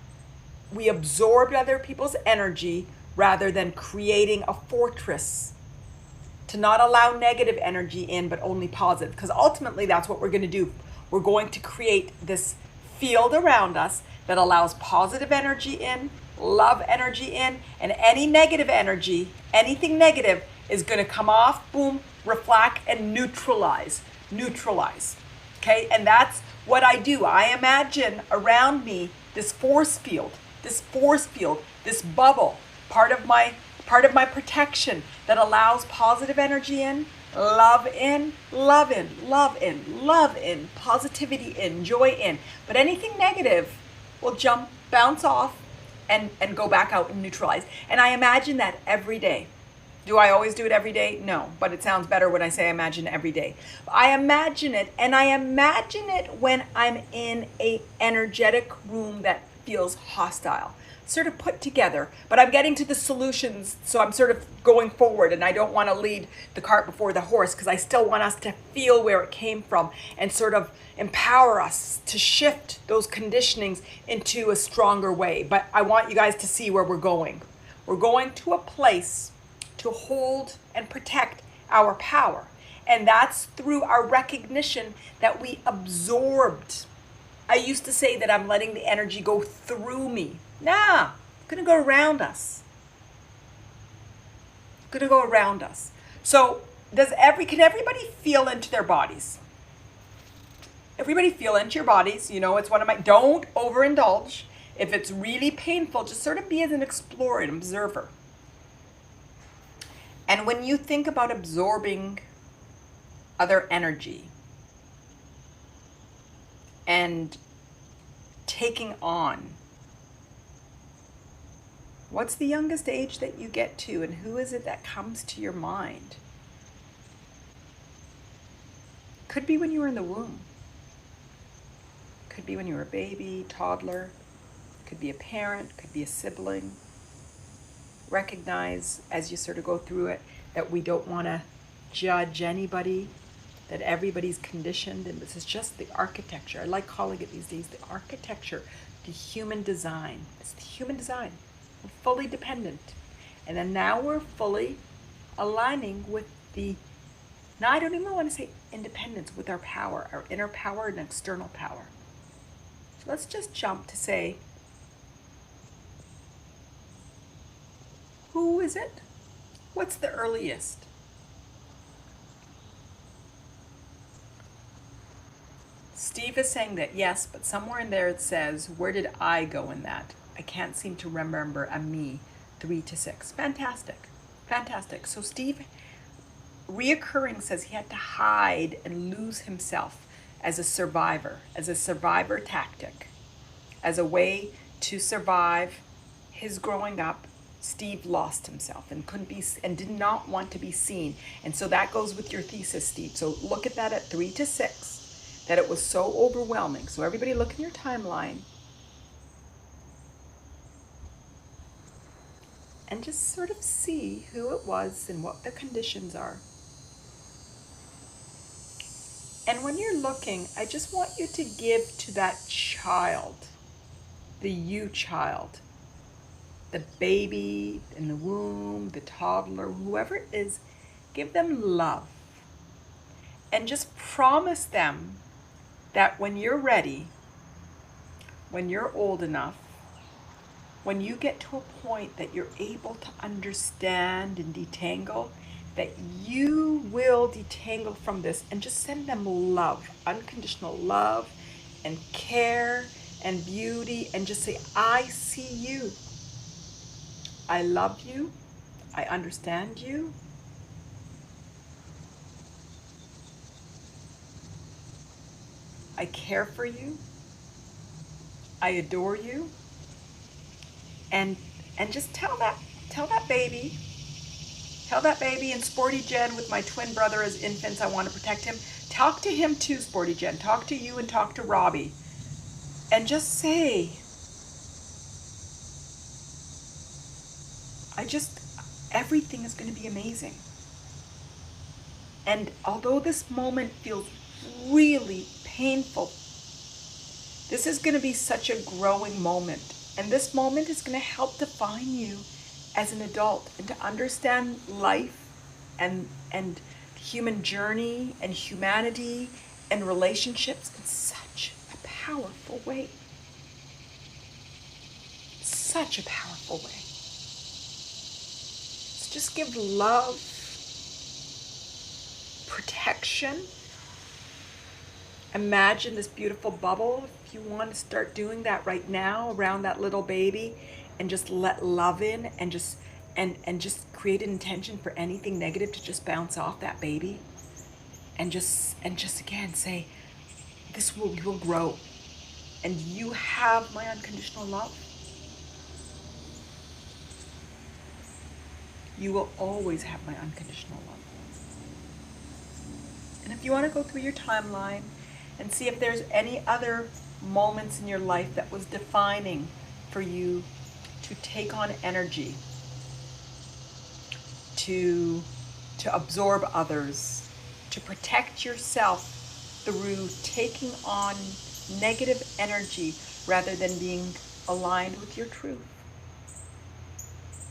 A: we absorbed other people's energy rather than creating a fortress to not allow negative energy in, but only positive. Because ultimately, that's what we're going to do. We're going to create this field around us that allows positive energy in, love energy in, and any negative energy, anything negative, is going to come off, boom, reflect, and neutralize. Okay, and that's what I do. I imagine around me this force field, this bubble, part of my protection that allows positive energy in, Love in, love in, love in, love in, positivity in, joy in. But anything negative will bounce off and go back out and neutralize. And I imagine that every day. Do I always do it every day? No, but it sounds better when I say I imagine every day. I imagine it, and I imagine it when I'm in a energetic room that feels hostile, sort of put together, but I'm getting to the solutions, so I'm sort of going forward, and I don't want to lead the cart before the horse, because I still want us to feel where it came from and sort of empower us to shift those conditionings into a stronger way. But I want you guys to see where we're going. We're going to a place to hold and protect our power. And that's through our recognition that we absorbed. I used to say that I'm letting the energy go through me. Nah, it's gonna go around us. It's gonna go around us. So can everybody feel into their bodies? Everybody feel into your bodies. You know, it's one of my, don't overindulge. If it's really painful, just sort of be as an explorer, an observer. And when you think about absorbing other energy and taking on, what's the youngest age that you get to, and who is it that comes to your mind? Could be when you were in the womb. Could be when you were a baby, toddler. Could be a parent, could be a sibling. Recognize as you sort of go through it that we don't want to judge anybody, that everybody's conditioned, and this is just the architecture. I like calling it these days the architecture, the human design. It's the human design. We're fully dependent. And then now we're fully aligning with now I don't even want to say independence, with our power, our inner power and external power. So let's just jump to say, who is it? What's the earliest? Steve is saying that yes, but somewhere in there it says, where did I go in that? I can't seem to remember a me, 3 to 6. Fantastic, fantastic. So Steve, reoccurring, says he had to hide and lose himself as a survivor tactic, as a way to survive his growing up. Steve lost himself and did not want to be seen. And so that goes with your thesis, Steve. So look at that at 3 to 6, that it was so overwhelming. So everybody look in your timeline and just sort of see who it was and what the conditions are. And when you're looking, I just want you to give to that child, the you child, the baby in the womb, the toddler, whoever it is, give them love. And just promise them that when you're ready, when you're old enough, when you get to a point that you're able to understand and detangle, that you will detangle from this, and just send them love, unconditional love and care and beauty, and just say, I see you. I love you. I understand you. I care for you. I adore you. And just tell that baby and Sporty Jen, with my twin brother as infants, I want to protect him. Talk to him too, Sporty Jen. Talk to you and talk to Robbie. And just say, everything is going to be amazing. And although this moment feels really painful, this is going to be such a growing moment. And this moment is going to help define you as an adult, and to understand life and human journey and humanity and relationships in such a powerful way. Such a powerful way. So just give love, protection. Imagine this beautiful bubble. If you want to start doing that right now around that little baby, and just let love in, and just and just create an intention for anything negative to just bounce off that baby, and just again say, you will grow, and you have my unconditional love. You will always have my unconditional love. And if you want to go through your timeline and see if there's any other moments in your life that was defining for you to take on energy, to absorb others, to protect yourself through taking on negative energy rather than being aligned with your truth.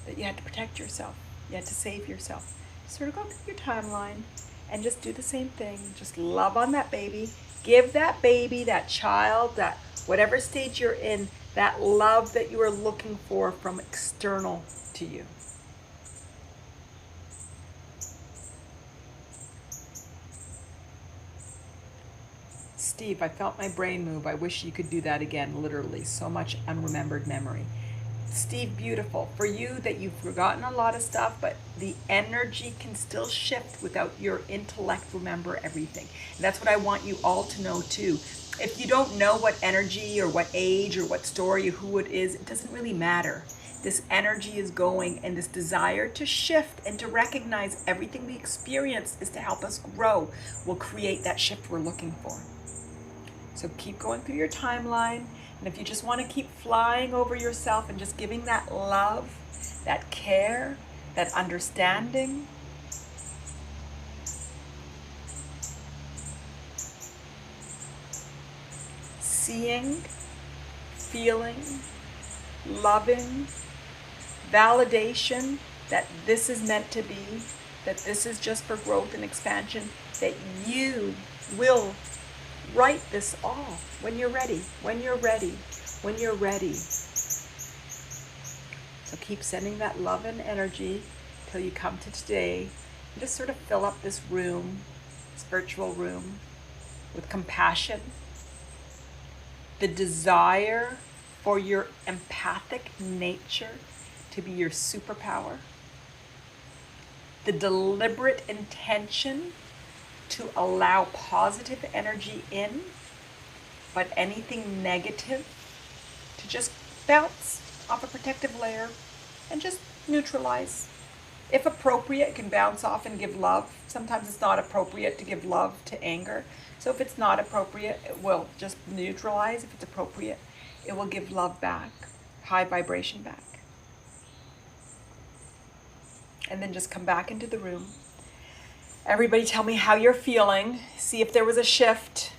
A: That you had to protect yourself, you had to save yourself. Sort of go through your timeline and just do the same thing. Just love on that baby. Give that baby, that child, that whatever stage you're in, that love that you are looking for from external to you. Steve, I felt my brain move. I wish you could do that again, literally. So much unremembered memory. Steve, beautiful. For you that you've forgotten a lot of stuff, but the energy can still shift without your intellect remember everything. And that's what I want you all to know too. If you don't know what energy or what age or what story or who it is, it doesn't really matter. This energy is going, and this desire to shift and to recognize everything we experience is to help us grow will create that shift we're looking for. So keep going through your timeline. And if you just want to keep flying over yourself and just giving that love, that care, that understanding, seeing, feeling, loving, validation that this is meant to be, that this is just for growth and expansion, that you will write this all when you're ready, when you're ready, when you're ready. So keep sending that love and energy till you come to today. And just sort of fill up this room, this virtual room, with compassion, the desire for your empathic nature to be your superpower, the deliberate intention to allow positive energy in, but anything negative to just bounce off a protective layer and just neutralize. If appropriate, it can bounce off and give love. Sometimes it's not appropriate to give love to anger. So if it's not appropriate, it will just neutralize. If it's appropriate, it will give love back, high vibration back. And then just come back into the room. Everybody tell me how you're feeling. See if there was a shift.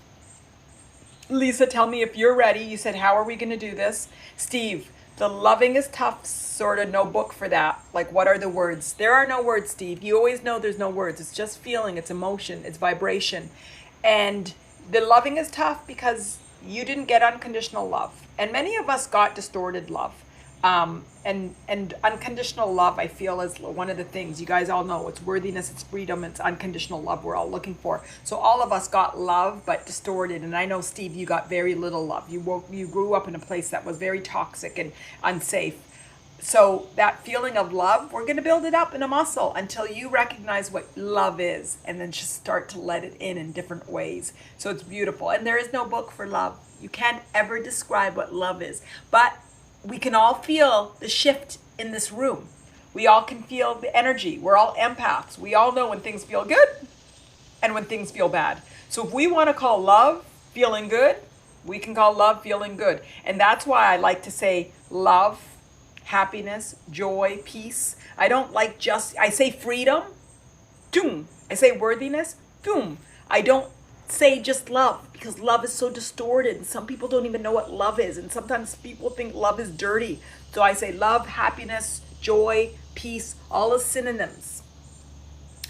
A: Lisa, tell me if you're ready. You said, how are we going to do this? Steve, the loving is tough, sort of no book for that. Like, what are the words? There are no words, Steve. You always know there's no words. It's just feeling, it's emotion, it's vibration. And the loving is tough because you didn't get unconditional love. And many of us got distorted love. And unconditional love, I feel, is one of the things you guys all know. It's worthiness, it's freedom, it's unconditional love we're all looking for. So all of us got love, but distorted. And I know, Steve, you got very little love. You grew up in a place that was very toxic and unsafe. So that feeling of love, we're going to build it up in a muscle until you recognize what love is, and then just start to let it in different ways. So it's beautiful. And there is no book for love. You can't ever describe what love is. But we can all feel the shift in this room. We all can feel the energy. We're all empaths. We all know when things feel good and when things feel bad. So if we want to call love feeling good, we can call love feeling good. And that's why I like to say love, happiness, joy, peace. I don't like I say freedom, doom. I say worthiness, doom. I don't say just love, because love is so distorted and some people don't even know what love is, and sometimes people think love is dirty. So I say love, happiness, joy, peace, all as synonyms,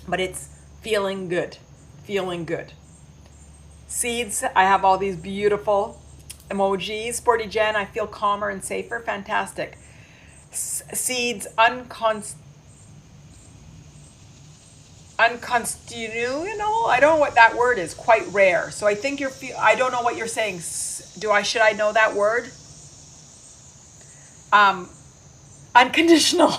A: but it's feeling good, feeling good. Seeds, I have all these beautiful emojis. Sporty Jen, I feel calmer and safer. Fantastic. Seeds, unconstitutional, I don't know what that word is, quite rare. So I think I don't know what you're saying. Should I know that word? Unconditional.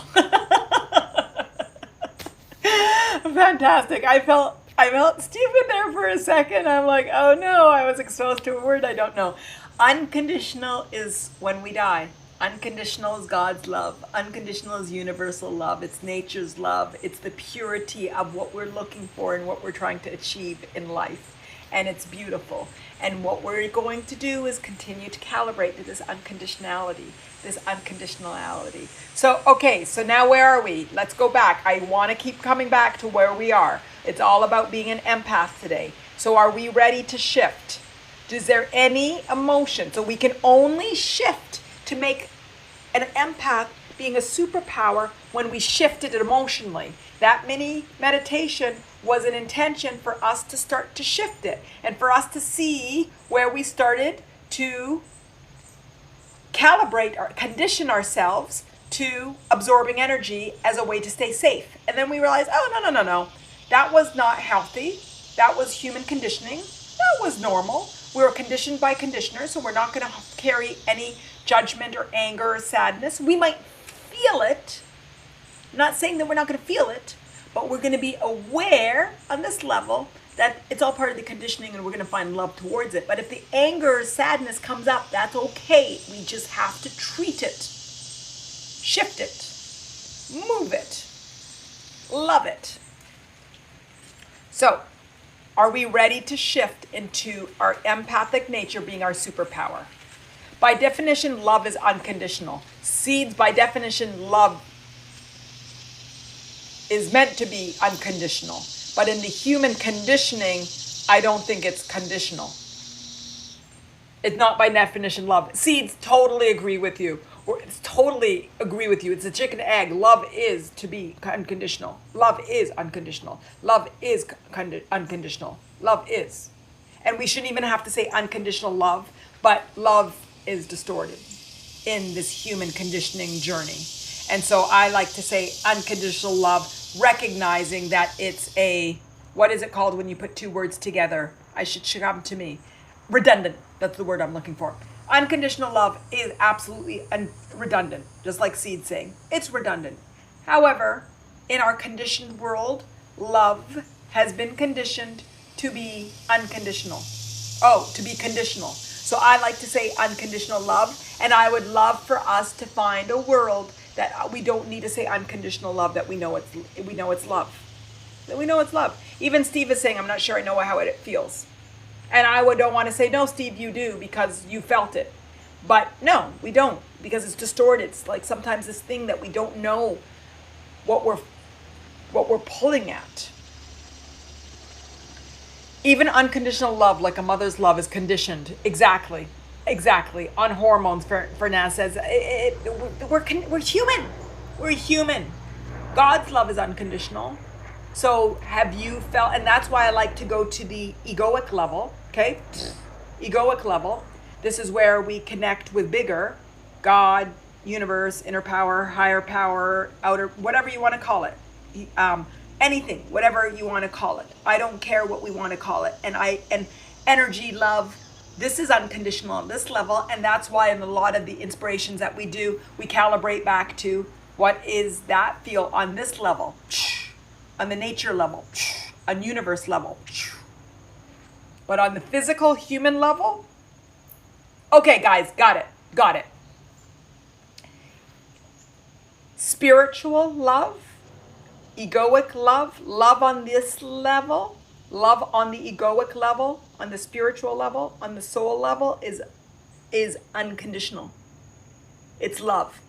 A: fantastic. I felt Stephen there for a second. I'm like, oh no, I was exposed to a word I don't know. Unconditional is when we die. Unconditional is God's love. Unconditional is universal love. It's nature's love. It's the purity of what we're looking for and what we're trying to achieve in life. And it's beautiful. And what we're going to do is continue to calibrate to this unconditionality, this unconditionality. So, okay, so now where are we? Let's go back. I want to keep coming back to where we are. It's all about being an empath today. So are we ready to shift? Is there any emotion? So we can only shift to make an empath being a superpower when we shifted it emotionally. That mini meditation was an intention for us to start to shift it and for us to see where we started to calibrate or condition ourselves to absorbing energy as a way to stay safe. And then we realized, oh, no. That was not healthy. That was human conditioning. That was normal. We were conditioned by conditioners, so we're not going to carry any judgment or anger or sadness. We might feel it. I'm not saying that we're not going to feel it, but we're going to be aware on this level that it's all part of the conditioning and we're going to find love towards it. But if the anger or sadness comes up, that's okay. We just have to treat it, shift it, move it, love it. So, are we ready to shift into our empathic nature being our superpower? By definition, love is unconditional. Seeds, by definition, love is meant to be unconditional. But in the human conditioning, I don't think it's conditional. It's not by definition love. Seeds totally agree with you. It's a chicken and egg. Love is to be unconditional. Love is unconditional. Love is unconditional. Love is. And we shouldn't even have to say unconditional love, but love is distorted in this human conditioning journey. And so I like to say unconditional love, recognizing that it's what is it called when you put two words together? Should come to me. Redundant. That's the word I'm looking for. Unconditional love is absolutely redundant, just like Seed saying. It's redundant. However, in our conditioned world, love has been conditioned to be unconditional. To be conditional. So I like to say unconditional love, and I would love for us to find a world that we don't need to say unconditional love, that we know it's love. That we know it's love. Even Steve is saying, I'm not sure I know how it feels. And I don't want to say, no, Steve, you do, because you felt it. But no, we don't, because it's distorted. It's like sometimes this thing that we don't know what we're pulling at. Even unconditional love, like a mother's love, is conditioned. Exactly. On hormones, Fernaz says. We're human. We're human. God's love is unconditional. So have you felt, and that's why I like to go to the egoic level, okay? Egoic level. This is where we connect with bigger, God, universe, inner power, higher power, outer, whatever you want to call it. Anything, whatever you want to call it. I don't care what we want to call it. And energy, love, this is unconditional at this level. And that's why in a lot of the inspirations that we do, we calibrate back to what is that feel on this level. On the nature level, on universe level. But on the physical human level, okay, guys, got it. Spiritual love, egoic love, love on this level, love on the egoic level, on the spiritual level, on the soul level is unconditional. It's love.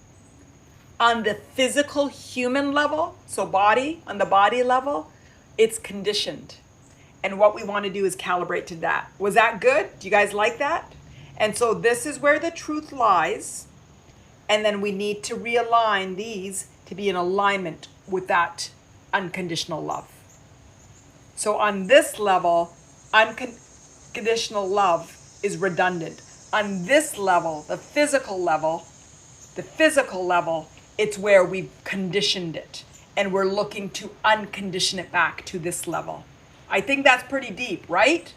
A: On the physical human level, so on the body level, it's conditioned. And what we want to do is calibrate to that. Was that good? Do you guys like that? And so this is where the truth lies. And then we need to realign these to be in alignment with that unconditional love. So on this level, unconditional love is redundant. On this level, the physical level, it's where we've conditioned it, and we're looking to uncondition it back to this level. I think that's pretty deep, right?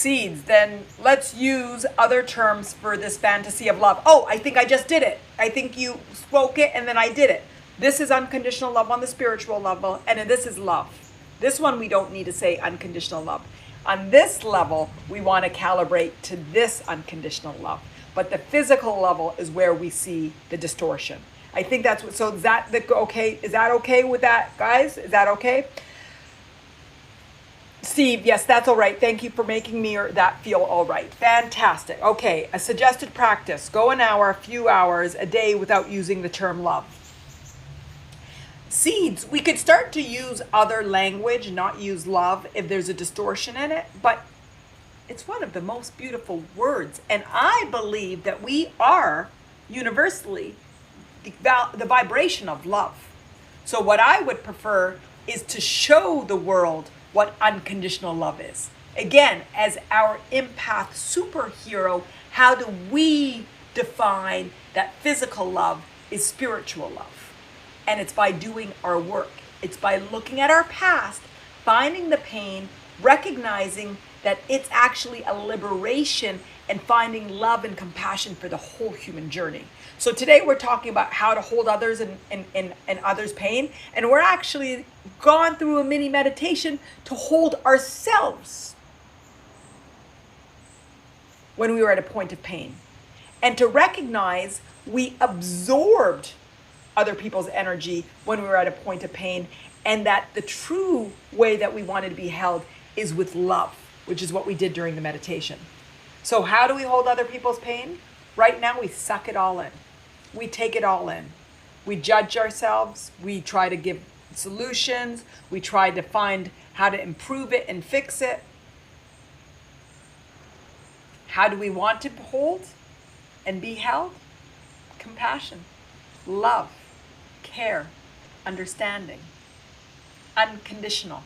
A: Seeds, then let's use other terms for this fantasy of love. Oh, I think I just did it. I think you spoke it and then I did it. This is unconditional love on the spiritual level, and this is love. This one we don't need to say unconditional love. On this level, we want to calibrate to this unconditional love. But the physical level is where we see the distortion. I think that's what, so is that okay? Is that okay with that, guys? Is that okay? Steve, yes, that's all right. Thank you for making me that feel all right. Fantastic. Okay, a suggested practice. Go an hour, a few hours a day without using the term love. Seeds, we could start to use other language, not use love if there's a distortion in it, but it's one of the most beautiful words. And I believe that we are universally the vibration of love. So what I would prefer is to show the world what unconditional love is. Again, as our empath superhero, how do we define that physical love is spiritual love? And it's by doing our work. It's by looking at our past, finding the pain, recognizing that it's actually a liberation, and finding love and compassion for the whole human journey. So today we're talking about how to hold others and others' pain. And we're actually gone through a mini meditation to hold ourselves when we were at a point of pain. And to recognize we absorbed other people's energy when we were at a point of pain. And that the true way that we wanted to be held is with love, which is what we did during the meditation. So how do we hold other people's pain? Right now, we suck it all in. We take it all in. We judge ourselves. We try to give solutions. We try to find how to improve it and fix it. How do we want to hold and be held? Compassion, love, care, understanding, unconditional.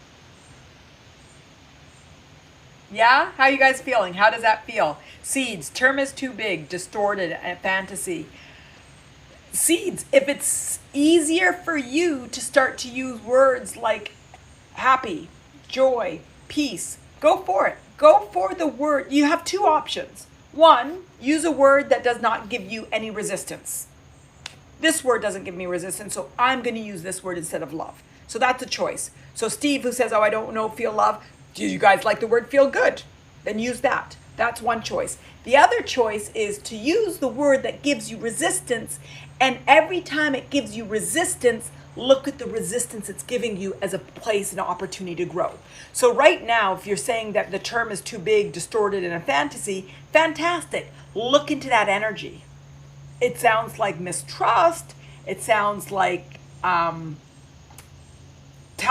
A: Yeah? How are you guys feeling? How does that feel? Seeds, term is too big, distorted, and fantasy. Seeds, if it's easier for you to start to use words like happy, joy, peace, go for it. Go for the word. You have two options. One, use a word that does not give you any resistance. This word doesn't give me resistance, so I'm going to use this word instead of love. So that's a choice. So Steve, who says, oh, I don't know, feel love. Do you guys like the word feel good? Then use that. That's one choice. The other choice is to use the word that gives you resistance, and every time it gives you resistance, look at the resistance it's giving you as a place and opportunity to grow. So right now, if you're saying that the term is too big, distorted, and a fantasy, fantastic. Look into that energy. It sounds like mistrust. It sounds like, tell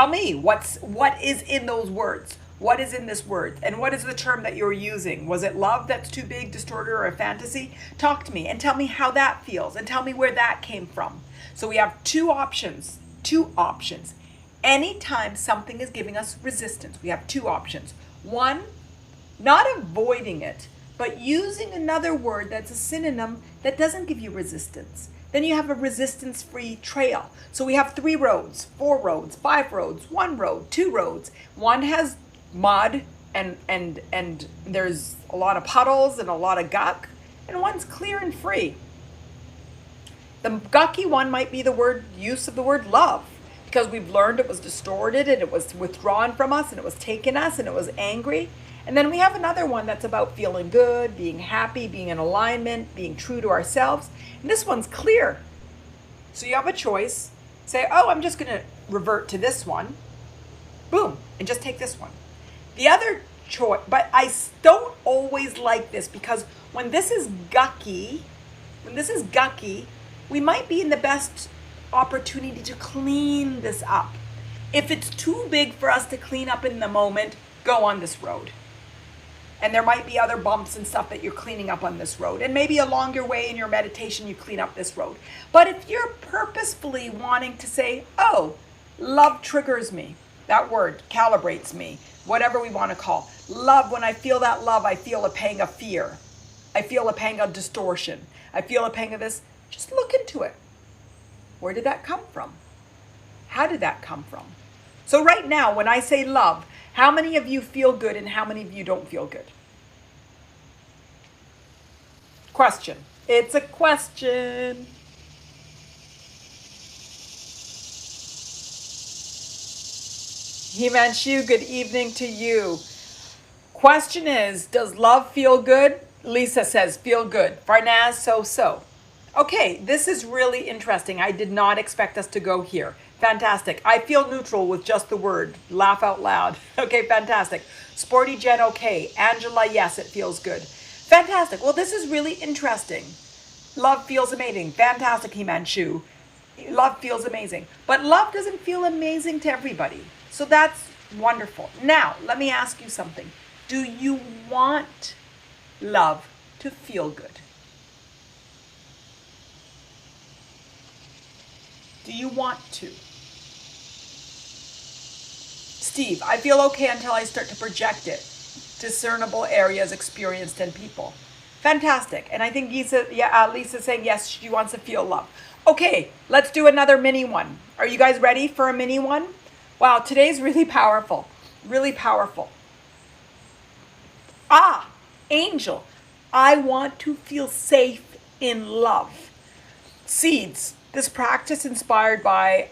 A: me, what is in those words? What is in this word? And what is the term that you're using? Was it love that's too big, distorted, or a fantasy? Talk to me and tell me how that feels and tell me where that came from. So we have two options. Anytime something is giving us resistance, we have two options. One, not avoiding it, but using another word that's a synonym that doesn't give you resistance. Then you have a resistance-free trail. So we have 3 roads, 4 roads, 5 roads, 1 road, 2 roads. One has mud and there's a lot of puddles and a lot of guck, and one's clear and free. The gucky one might be the use of the word love, because we've learned it was distorted and it was withdrawn from us and it was taken us and it was angry. And then we have another one that's about feeling good, being happy, being in alignment, being true to ourselves. And this one's clear. So you have a choice. Say, oh, I'm just going to revert to this one. Boom. And just take this one. The other choice, but I don't always like this, because when this is gucky, we might be in the best opportunity to clean this up. If it's too big for us to clean up in the moment, go on this road. And there might be other bumps and stuff that you're cleaning up on this road. And maybe along your way in your meditation, you clean up this road. But if you're purposefully wanting to say, oh, love triggers me, that word calibrates me, whatever we want to call. Love, when I feel that love, I feel a pang of fear. I feel a pang of distortion. I feel a pang of this. Just look into it. Where did that come from? How did that come from? So right now, when I say love, how many of you feel good and how many of you don't feel good? question. It's a question. Himanshu, good evening to you. Question is, does love feel good? Lisa says, feel good. Farnaz, so. Okay, this is really interesting. I did not expect us to go here. Fantastic. I feel neutral with just the word. Laugh out loud. Okay, fantastic. Sporty Jen, okay. Angela, yes, it feels good. Fantastic. Well, this is really interesting. Love feels amazing. Fantastic, Himanshu. Love feels amazing. But love doesn't feel amazing to everybody. So that's wonderful. Now, let me ask you something. Do you want love to feel good? Do you want to? Steve, I feel okay until I start to project it. Discernible areas experienced in people. Fantastic. And I think Lisa's saying yes, she wants to feel love. Okay, let's do another mini one. Are you guys ready for a mini one? Wow, today's really powerful. Really powerful. Angel, I want to feel safe in love. Seeds. This practice inspired by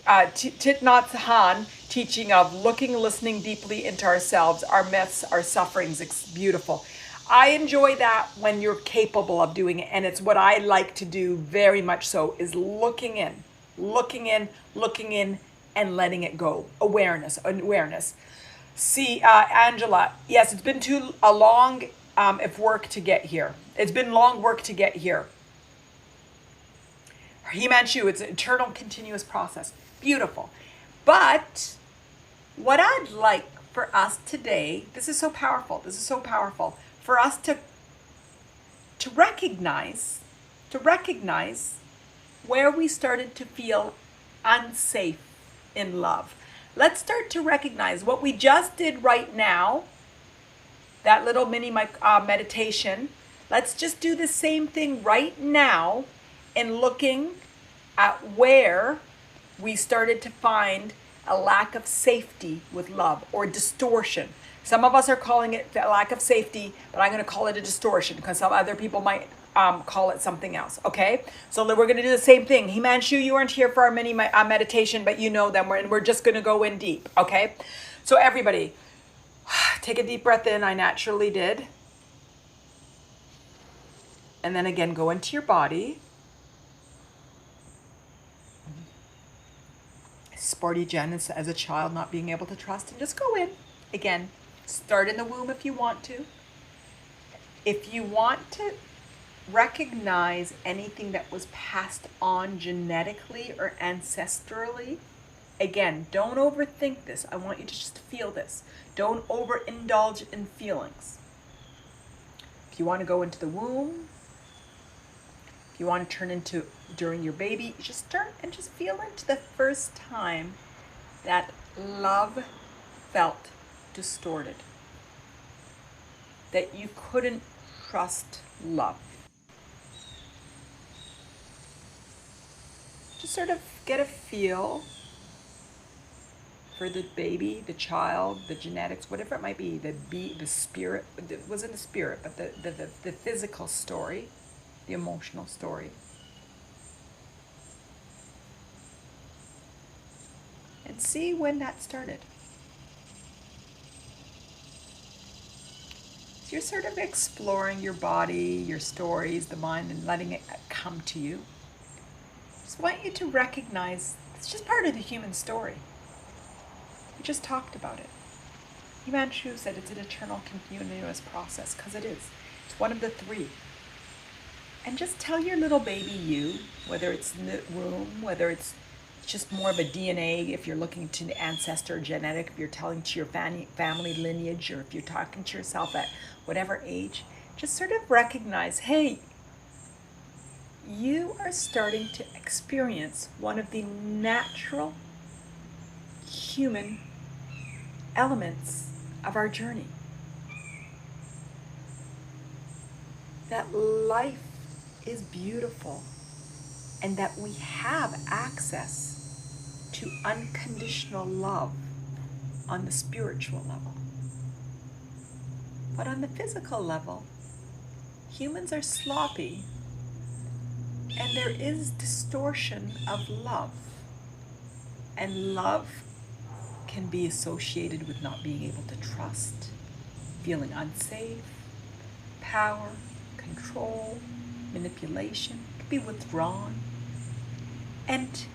A: Thich Nhat Hanh teaching of looking, listening deeply into ourselves, our myths, our sufferings. It's beautiful. I enjoy that when you're capable of doing it, and it's what I like to do very much so, is looking in, and letting it go. Awareness. See, Angela, yes, it's been too long work to get here. It's been long work to get here. Himanshu, it's an eternal, continuous process. Beautiful. But what I'd like for us today, this is so powerful, for us to recognize where we started to feel unsafe in love. Let's start to recognize what we just did right now, that little mini meditation. Let's just do the same thing right now in looking at where we started to find a lack of safety with love, or distortion. Some of us are calling it a lack of safety, but I'm going to call it a distortion because some other people might call it something else. Okay, so we're going to do the same thing. Himanshu, you weren't here for our mini meditation, but you know them, and we're just going to go in deep. Okay, so everybody, take a deep breath in. I naturally did. And then again, go into your body. Sporty Jen is as a child not being able to trust, and just go in. Again, start in the womb if you want to. If you want to recognize anything that was passed on genetically or ancestrally, again, don't overthink this. I want you to just feel this. Don't overindulge in feelings. If you want to go into the womb, if you want to turn into during your baby, just start and just feel into the first time that love felt distorted, that you couldn't trust love. Just sort of get a feel for the baby, the child, the genetics, whatever it might be, the spirit. It wasn't the spirit, but the physical story, the emotional story. And see when that started. So you're sort of exploring your body, your stories, the mind, and letting it come to you. Just want you to recognize it's just part of the human story. We just talked about it. Himanshu said it's an eternal, continuous process, because it is. It's one of the three. And just tell your little baby you, whether it's in the womb, whether it's just more of a DNA, if you're looking to the ancestor genetic, if you're telling to your family lineage, or if you're talking to yourself at whatever age, just sort of recognize, hey, you are starting to experience one of the natural human elements of our journey. That life is beautiful, and that we have access to unconditional love on the spiritual level. But on the physical level, Humans are sloppy, and there is distortion of love. And love can be associated with not being able to trust, feeling unsafe, power, control, manipulation. It can be withdrawn. And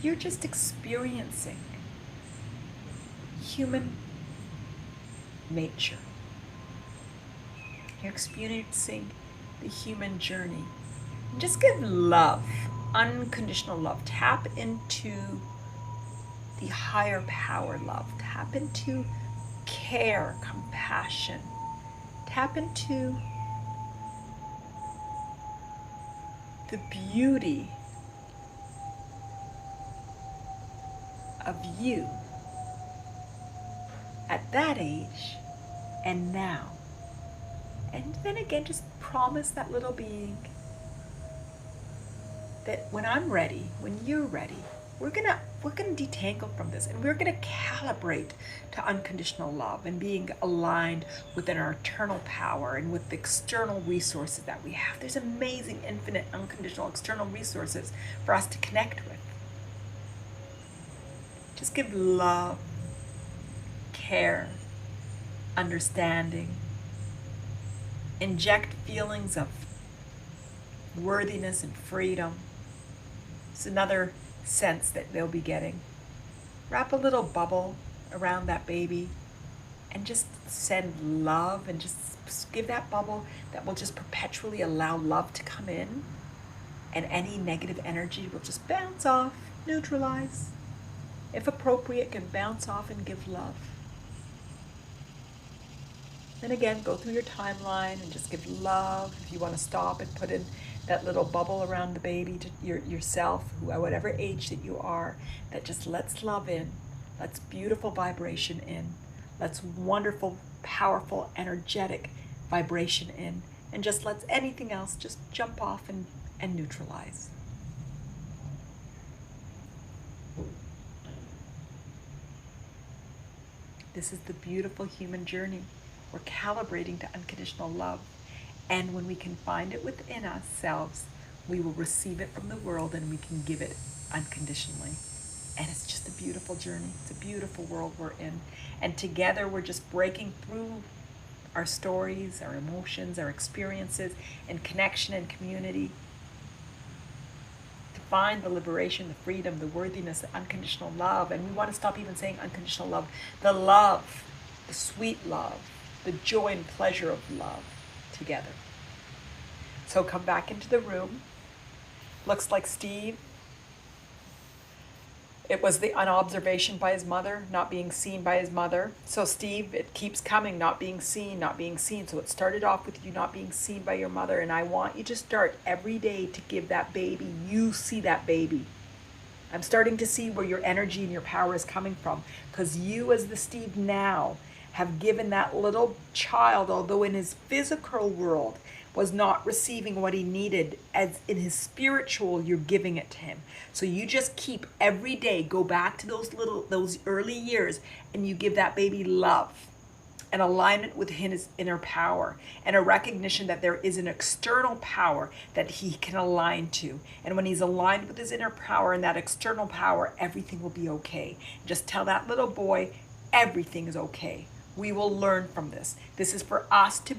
A: you're just experiencing human nature. You're experiencing the human journey. And just give love, unconditional love. Tap into the higher power love. Tap into care, compassion. Tap into the beauty of you at that age and now. And then again, just promise that little being that when I'm ready, when you're ready, we're gonna detangle from this, and we're gonna calibrate to unconditional love and being aligned within our eternal power and with the external resources that we have. There's amazing, infinite, unconditional external resources for us to connect with. Just give love, care, understanding. Inject feelings of worthiness and freedom. It's another sense that they'll be getting. Wrap a little bubble around that baby and just send love, and just give that bubble that will just perpetually allow love to come in, and any negative energy will just bounce off, neutralize. If appropriate, can bounce off and give love. Then again, go through your timeline and just give love. If you want to stop and put in that little bubble around the baby, to yourself, whatever age that you are, that just lets love in, lets beautiful vibration in, lets wonderful, powerful, energetic vibration in, and just lets anything else just jump off and neutralize. This is the beautiful human journey. We're calibrating to unconditional love. And when we can find it within ourselves, we will receive it from the world, and we can give it unconditionally. And it's just a beautiful journey. It's a beautiful world we're in. And together we're just breaking through our stories, our emotions, our experiences, and connection and community to find the liberation, the freedom, the worthiness, the unconditional love. And we want to stop even saying unconditional love. The love, the sweet love, the joy and pleasure of love together. So come back into the room. Looks like Steve, it was the unobservation by his mother, not being seen by his mother. So Steve, it keeps coming, not being seen, not being seen. So it started off with you not being seen by your mother, and I want you to start every day to give that baby, you see that baby. I'm starting to see where your energy and your power is coming from, because you as the Steve now have given that little child, although in his physical world was not receiving what he needed, as in his spiritual, you're giving it to him. So you just keep every day, go back to those early years, and you give that baby love, an alignment with his inner power, and a recognition that there is an external power that he can align to. And when he's aligned with his inner power and that external power, everything will be okay. Just tell that little boy, everything is okay. We will learn from this. This is for us to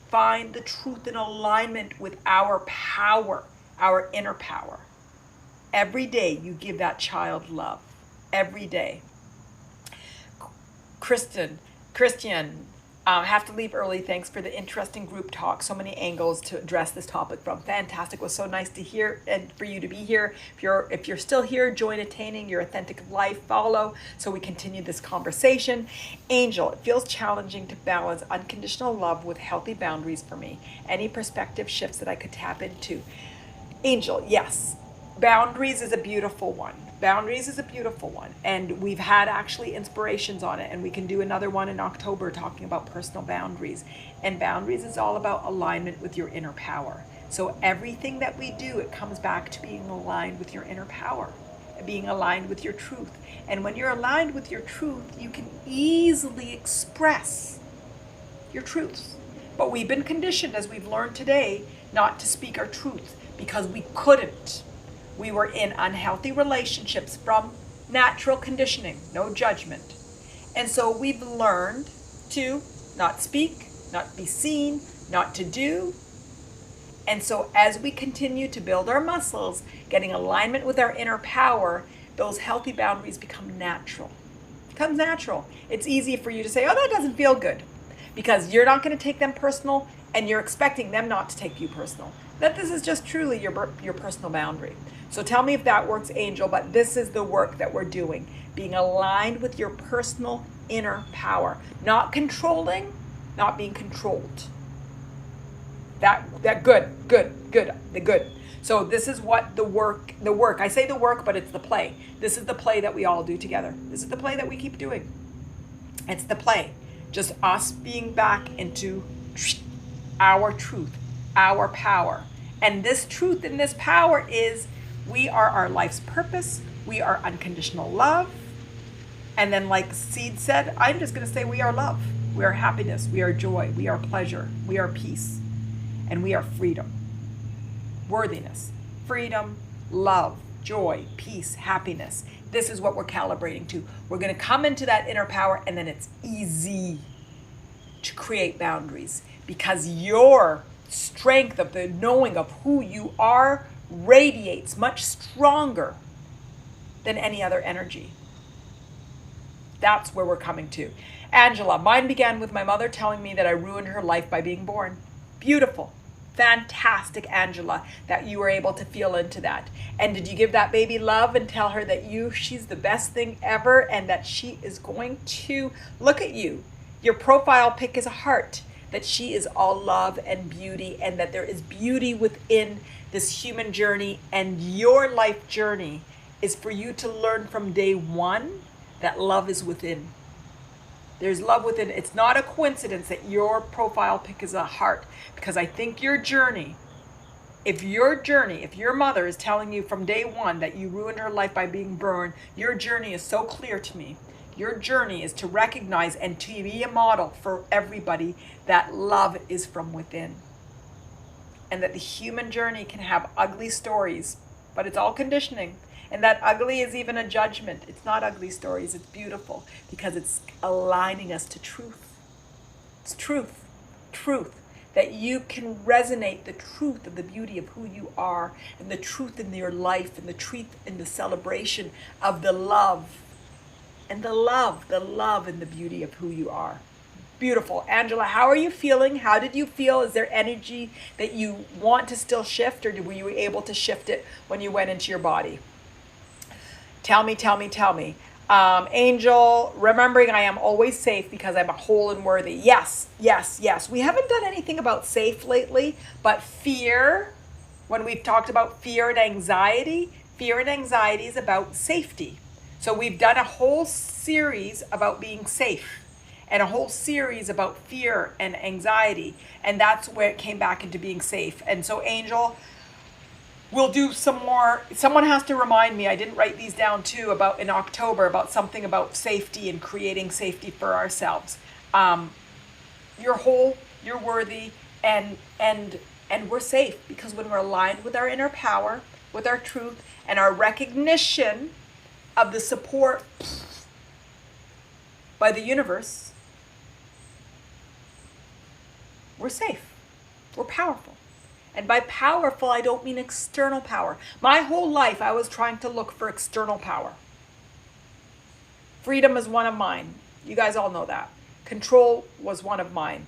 A: find the truth in alignment with our power, our inner power. Every day you give that child love. Every day. Christian, have to leave early. Thanks for the interesting group talk. So many angles to address this topic from. Fantastic. It was so nice to hear and for you to be here. If you're still here, join Attaining Your Authentic Life. Follow so we continue this conversation. Angel, it feels challenging to balance unconditional love with healthy boundaries for me. Any perspective shifts that I could tap into? Angel, yes. Boundaries is a beautiful one. Boundaries is a beautiful one, and we've had actually inspirations on it, and we can do another one in October talking about personal boundaries. And boundaries is all about alignment with your inner power. So everything that we do, it comes back to being aligned with your inner power, being aligned with your truth. And when you're aligned with your truth, you can easily express your truths. But we've been conditioned, as we've learned today, not to speak our truth because we couldn't. We were in unhealthy relationships from natural conditioning, no judgment. And so we've learned to not speak, not be seen, not to do. And so as we continue to build our muscles, getting alignment with our inner power, those healthy boundaries become natural. It becomes natural. It's easy for you to say, oh, that doesn't feel good, because you're not going to take them personal and you're expecting them not to take you personal. That this is just truly your personal boundary. So tell me if that works, Angel, but this is the work that we're doing. Being aligned with your personal inner power. Not controlling, not being controlled. That good. The good. So this is what the work, I say the work, but it's the play. This is the play that we all do together. This is the play that we keep doing. It's the play. Just us being back into our truth, our power. And this truth and this power is we are our life's purpose. We are unconditional love. And then like Seed said, I'm just going to say we are love. We are happiness. We are joy. We are pleasure. We are peace. And we are freedom. Worthiness. Freedom, love, joy, peace, happiness. This is what we're calibrating to. We're going to come into that inner power, and then it's easy to create boundaries because your strength of the knowing of who you are radiates much stronger than any other energy. That's where we're coming to. Angela, mine began with my mother telling me that I ruined her life by being born. Beautiful. Fantastic, Angela, that you were able to feel into that. And did you give that baby love and tell her that she's the best thing ever and that she is going to look at you? Your profile pic is a heart, that she is all love and beauty, and that there is beauty within this human journey, and your life journey is for you to learn from day one that love is within. There's love within. It's not a coincidence that your profile pic is a heart, because I think your journey, if your mother is telling you from day one that you ruined her life by being burned, your journey is so clear to me. Your journey is to recognize and to be a model for everybody that love is from within. And that the human journey can have ugly stories, but it's all conditioning. And that ugly is even a judgment. It's not ugly stories, it's beautiful because it's aligning us to truth. It's truth. That you can resonate the truth of the beauty of who you are, and the truth in your life, and the truth in the celebration of the love. And the love and the beauty of who you are. Beautiful. Angela, how are you feeling? How did you feel? Is there energy that you want to still shift, or were you able to shift it when you went into your body? Tell me. Angel, remembering I am always safe because I'm whole and worthy. Yes. We haven't done anything about safe lately, but fear, when we've talked about fear and anxiety is about safety. So we've done a whole series about being safe and a whole series about fear and anxiety. And that's where it came back into being safe. And so Angel, we'll do some more. Someone has to remind me. I didn't write these down too, about in October, about something about safety and creating safety for ourselves. You're whole, you're worthy, and we're safe because when we're aligned with our inner power, with our truth, and our recognition of the support by the universe, we're safe. We're powerful. And by powerful, I don't mean external power. My whole life, I was trying to look for external power. Freedom is one of mine. You guys all know that. Control was one of mine.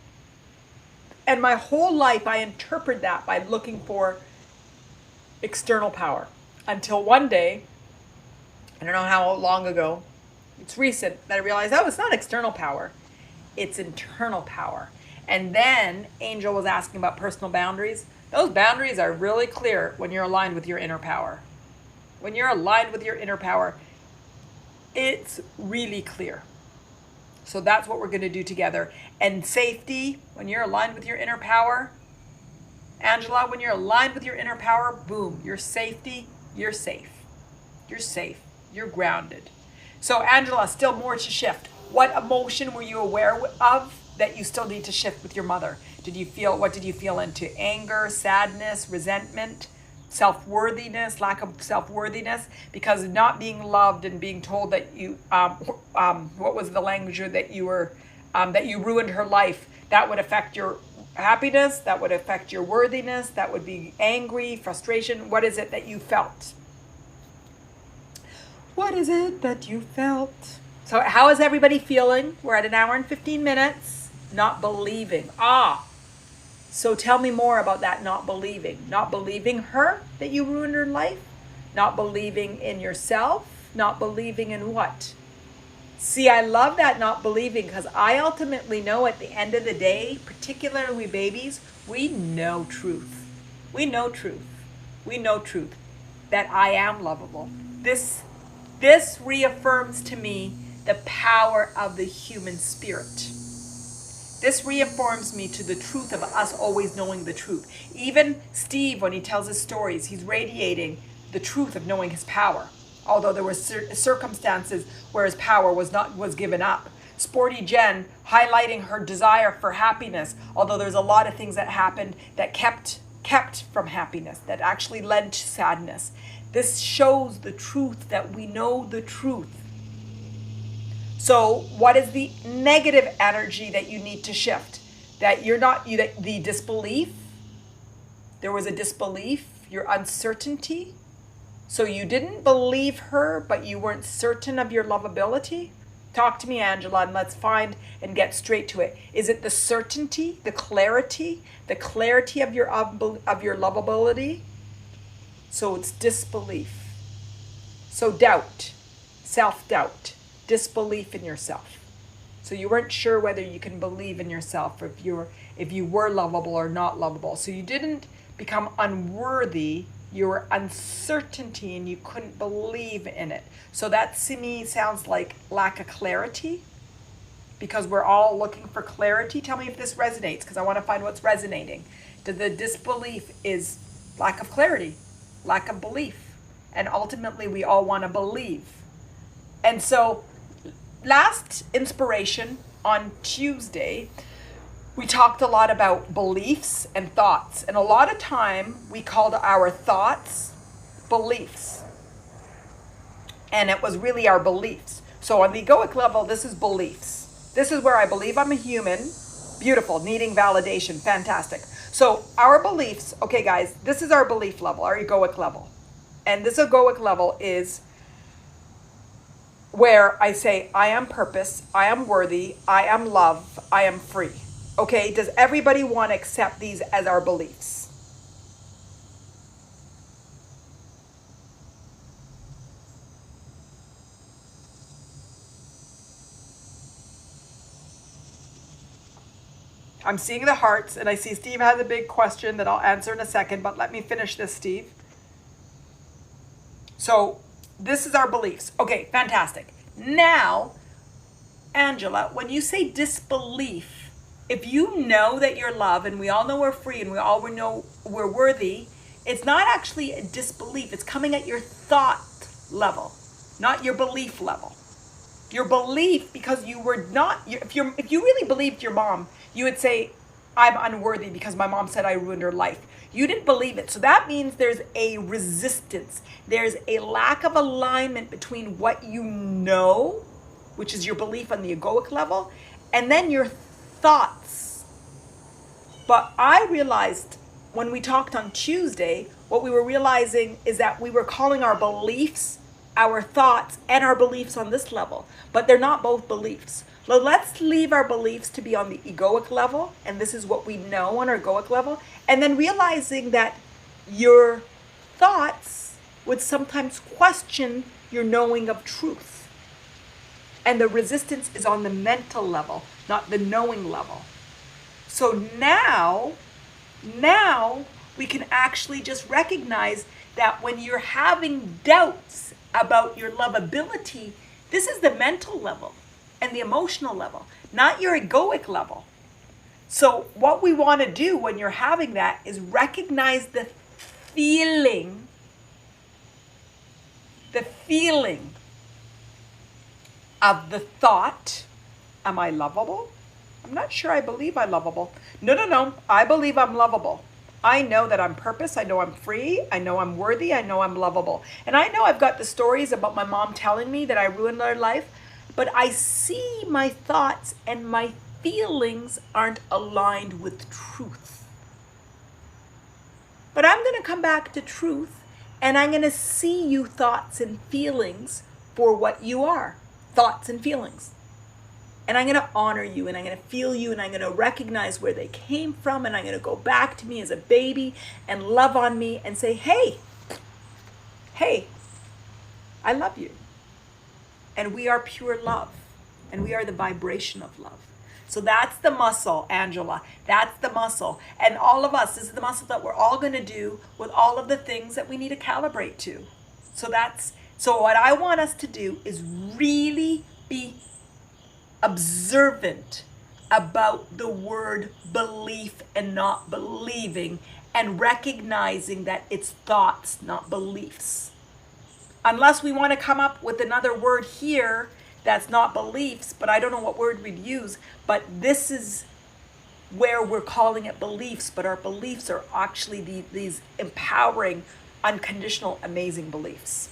A: And my whole life, I interpreted that by looking for external power. Until one day, I don't know how long ago, it's recent, that I realized, oh, it's not external power. It's internal power. And then Angel was asking about personal boundaries. Those boundaries are really clear when you're aligned with your inner power. When you're aligned with your inner power, it's really clear. So that's what we're going to do together. And safety, when you're aligned with your inner power, Angela, when you're aligned with your inner power, boom, your safety, you're safe. You're safe. You're grounded. So Angela, still more to shift. What emotion were you aware of that you still need to shift with your mother? What did you feel into? Anger, sadness, resentment, self-worthiness, lack of self-worthiness, because of not being loved and being told that you, what was the language that you were, that you ruined her life? That would affect your happiness, that would affect your worthiness, that would be angry, frustration. What is it that you felt? What is it that you felt? So how is everybody feeling? We're at 1 hour and 15 minutes. Not believing. So tell me more about that not believing. Not believing her, that you ruined her life? Not believing in yourself? Not believing in what? See, I love that not believing, because I ultimately know at the end of the day, particularly babies, we know truth. We know truth. We know truth. That I am lovable. This reaffirms to me the power of the human spirit. This reaffirms me to the truth of us always knowing the truth. Even Steve, when he tells his stories, he's radiating the truth of knowing his power. Although there were circumstances where his power was given up. Sporty Jen highlighting her desire for happiness, although there's a lot of things that happened that kept from happiness, that actually led to sadness. This shows the truth, that we know the truth. So what is the negative energy that you need to shift? That the disbelief, there was a disbelief, your uncertainty. So you didn't believe her, but you weren't certain of your lovability? Talk to me, Angela, and let's find and get straight to it. Is it the certainty, the clarity of your lovability? So it's disbelief. So doubt, self-doubt, disbelief in yourself. So you weren't sure whether you can believe in yourself, or if you were lovable or not lovable. So you didn't become unworthy. You were uncertainty and you couldn't believe in it. So that to me sounds like lack of clarity, because we're all looking for clarity. Tell me if this resonates, because I want to find what's resonating. The disbelief is lack of clarity, lack of belief. And ultimately we all want to believe. And so last inspiration on Tuesday, we talked a lot about beliefs and thoughts. And a lot of time we called our thoughts beliefs. And it was really our beliefs. So on the egoic level, this is beliefs. This is where I believe I'm a human. Beautiful, needing validation, fantastic. So our beliefs, okay guys, this is our belief level, our egoic level. And this egoic level is where I say, I am purpose, I am worthy, I am love, I am free. Okay, does everybody want to accept these as our beliefs? I'm seeing the hearts, and I see Steve has a big question that I'll answer in a second, but let me finish this, Steve. So this is our beliefs. Okay, fantastic. Now, Angela, when you say disbelief, if you know that you're loved, and we all know we're free, and we all know we're worthy, it's not actually a disbelief. It's coming at your thought level, not your belief level. Your belief, because you were not, if you really believed your mom, you would say, I'm unworthy because my mom said I ruined her life. You didn't believe it. So that means there's a resistance. There's a lack of alignment between what you know, which is your belief on the egoic level, and then your thoughts. But I realized when we talked on Tuesday, what we were realizing is that we were calling our beliefs our thoughts and our beliefs on this level, but they're not both beliefs. So let's leave our beliefs to be on the egoic level, and this is what we know on our egoic level, and then realizing that your thoughts would sometimes question your knowing of truth. And the resistance is on the mental level, not the knowing level. So now we can actually just recognize that when you're having doubts about your lovability, this is the mental level and the emotional level, not your egoic level. So what we want to do when you're having that is recognize the feeling of the thought, am I lovable? I'm not sure I believe I'm lovable. No. I believe I'm lovable. I know that I'm purpose. I know I'm free. I know I'm worthy. I know I'm lovable. And I know I've got the stories about my mom telling me that I ruined her life, but I see my thoughts and my feelings aren't aligned with truth. But I'm going to come back to truth, and I'm going to see you thoughts and feelings for what you are, thoughts and feelings. And I'm going to honor you, and I'm going to feel you, and I'm going to recognize where they came from, and I'm going to go back to me as a baby and love on me and say, hey, I love you. And we are pure love, and we are the vibration of love. So that's the muscle, Angela. That's the muscle. And all of us, this is the muscle that we're all going to do with all of the things that we need to calibrate to. So what I want us to do is really be observant about the word belief and not believing, and recognizing that it's thoughts, not beliefs. Unless we want to come up with another word here that's not beliefs, but I don't know what word we'd use, but this is where we're calling it beliefs, but our beliefs are actually these empowering, unconditional, amazing beliefs.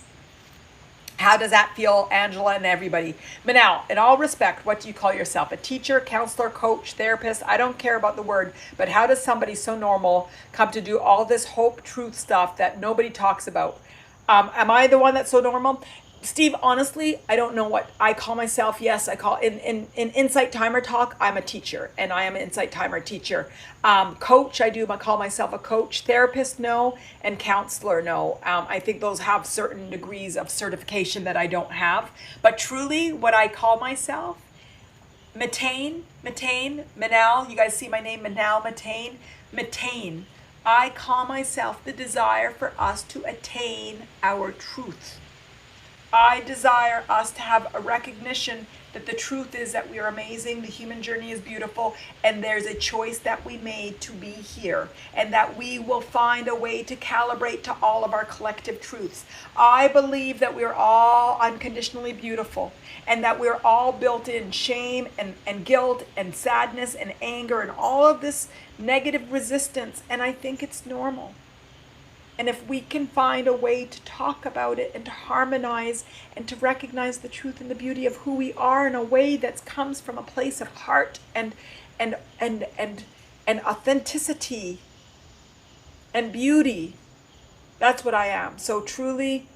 A: How does that feel, Angela and everybody? Manal, in all respect, what do you call yourself? A teacher, counselor, coach, therapist? I don't care about the word, but how does somebody so normal come to do all this hope, truth stuff that nobody talks about? Am I the one that's so normal? Steve, honestly, I don't know what I call myself. Yes, I call in InsightTimer talk, I'm a teacher, and I am an InsightTimer teacher. Coach, I call myself a coach. Therapist, no, and counselor, no. I think those have certain degrees of certification that I don't have. But truly, what I call myself, Mattain, Manal, you guys see my name, Manal, Mattain. I call myself the desire for us to attain our truth. I desire us to have a recognition that the truth is that we are amazing, the human journey is beautiful, and there's a choice that we made to be here, and that we will find a way to calibrate to all of our collective truths. I believe that we're all unconditionally beautiful, and that we're all built in shame and guilt and sadness and anger and all of this negative resistance, and I think it's normal. And if we can find a way to talk about it and to harmonize and to recognize the truth and the beauty of who we are in a way that comes from a place of heart and authenticity and beauty, that's what I am. So truly,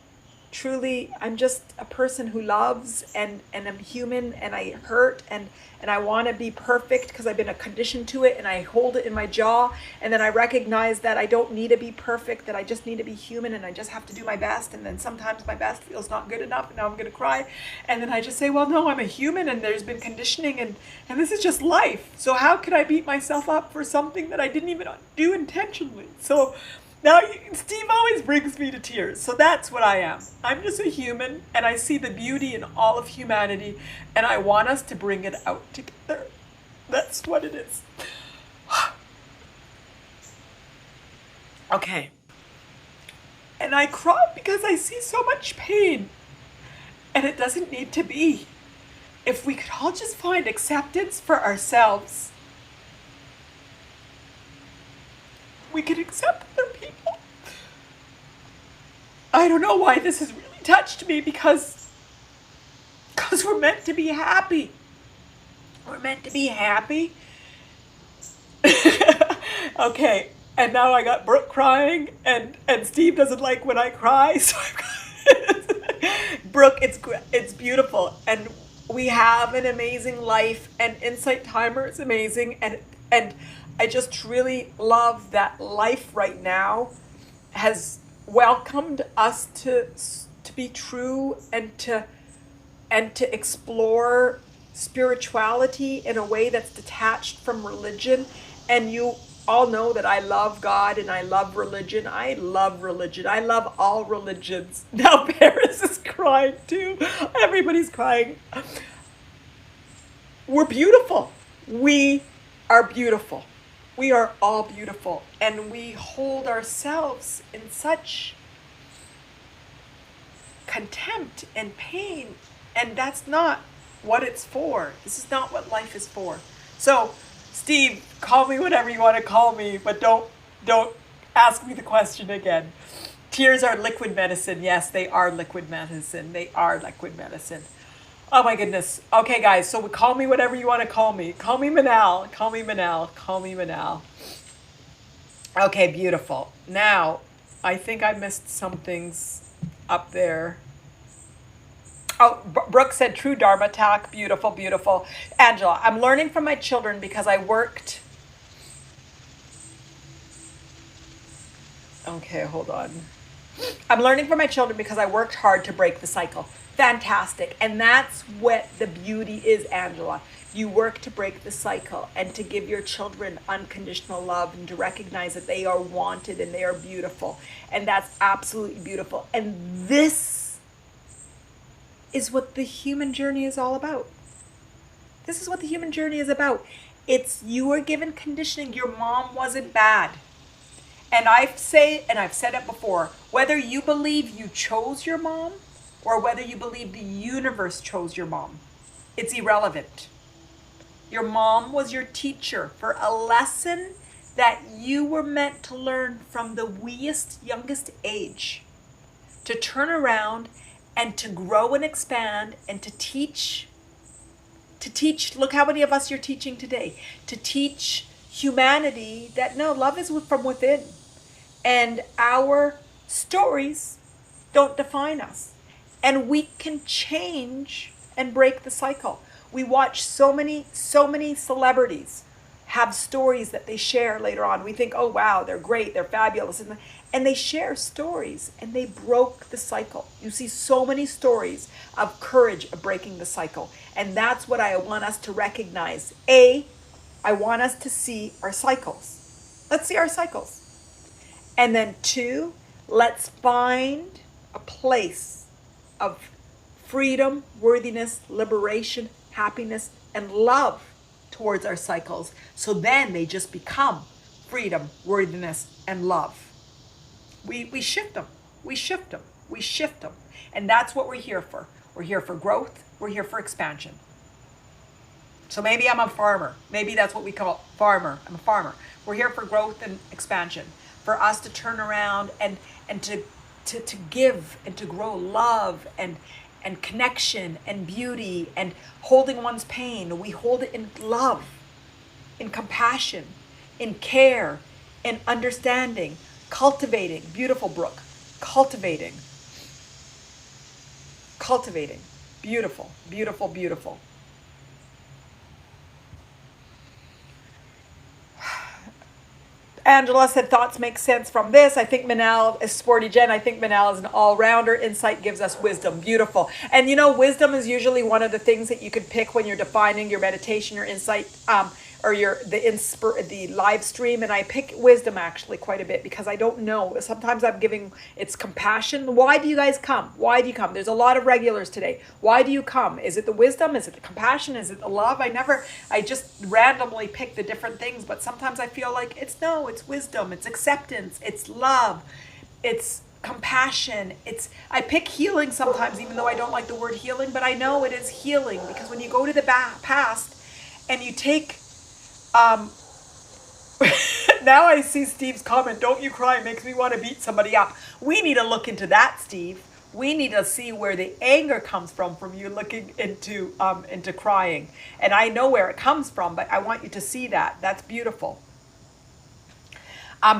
A: I'm just a person who loves and I'm human, and I hurt and I want to be perfect because I've been conditioned to it, and I hold it in my jaw, and then I recognize that I don't need to be perfect, that I just need to be human, and I just have to do my best, and then sometimes my best feels not good enough, and now I'm going to cry, and then I just say, well, no, I'm a human, and there's been conditioning, and this is just life. So how could I beat myself up for something that I didn't even do intentionally? So now, Steve always brings me to tears. So that's what I am. I'm just a human, and I see the beauty in all of humanity, and I want us to bring it out together. That's what it is. Okay. And I cry because I see so much pain, and it doesn't need to be. If we could all just find acceptance for ourselves, we could accept other people. I don't know why this has really touched me, because we're meant to be happy. We're meant to be happy. Okay, and now I got Brooke crying, and Steve doesn't like when I cry, so Brooke, it's beautiful, and we have an amazing life, and InsightTimer is amazing, and I just really love that life right now has welcomed us to be true and to explore spirituality in a way that's detached from religion. And you all know that I love God and I love religion. I love religion. I love all religions. Now Paris is crying too. Everybody's crying. We're beautiful. We are beautiful. We are all beautiful, and we hold ourselves in such contempt and pain, and that's not what it's for. This is not what life is for. So, Steve, call me whatever you want to call me, but don't ask me the question again. Tears are liquid medicine. Yes, they are liquid medicine. They are liquid medicine. Oh my goodness. Okay, guys, so call me whatever you want to call me. Call me Manal. Call me Manal. Call me Manal. Okay, beautiful. Now, I think I missed some things up there. Oh, Brooke said true Dharma talk. Beautiful, beautiful. Angela, I'm learning from my children because I worked. Okay, hold on. I'm learning from my children because I worked hard to break the cycle. Fantastic. And that's what the beauty is, Angela. You work to break the cycle and to give your children unconditional love and to recognize that they are wanted and they are beautiful. And that's absolutely beautiful. And this is what the human journey is all about. This is what the human journey is about. It's you are given conditioning. Your mom wasn't bad. And I've said it before, whether you believe you chose your mom or whether you believe the universe chose your mom, it's irrelevant. Your mom was your teacher for a lesson that you were meant to learn from the weest, youngest age, to turn around and to grow and expand and to teach, look how many of us you're teaching today, to teach humanity that no, love is from within. And our stories don't define us. And we can change and break the cycle. We watch so many celebrities have stories that they share later on. We think, oh wow, they're great, they're fabulous. And they share stories and they broke the cycle. You see so many stories of courage of breaking the cycle. And that's what I want us to recognize. I want us to see our cycles. Let's see our cycles. And then 2, let's find a place of freedom, worthiness, liberation, happiness, and love towards our cycles. So then they just become freedom, worthiness, and love. We shift them. We shift them. We shift them. And that's what we're here for. We're here for growth. We're here for expansion. So maybe I'm a farmer. Maybe that's what we call farmer. I'm a farmer. We're here for growth and expansion. For us to turn around and to give and to grow love and connection and beauty and holding one's pain. We hold it in love, in compassion, in care, in understanding, cultivating. Beautiful, Brooke. Cultivating. Beautiful, beautiful, beautiful. Angela said, thoughts make sense from this. I think Manal is Sporty Jen. I think Manal is an all-rounder. Insight gives us wisdom. Beautiful. And you know, wisdom is usually one of the things that you could pick when you're defining your meditation, your insight, or the live stream. And I pick wisdom actually quite a bit because I don't know. Sometimes I'm giving, it's compassion. Why do you guys come? Why do you come? There's a lot of regulars today. Why do you come? Is it the wisdom? Is it the compassion? Is it the love? I just randomly pick the different things, but sometimes I feel like it's wisdom, it's acceptance, it's love, it's compassion. I pick healing sometimes, even though I don't like the word healing, but I know it is healing because when you go to the past and you take, now I see Steve's comment, don't you cry, makes me want to beat somebody up. We need to look into that, Steve. We need to see where the anger comes from you looking into crying. And I know where it comes from, but I want you to see that. That's beautiful.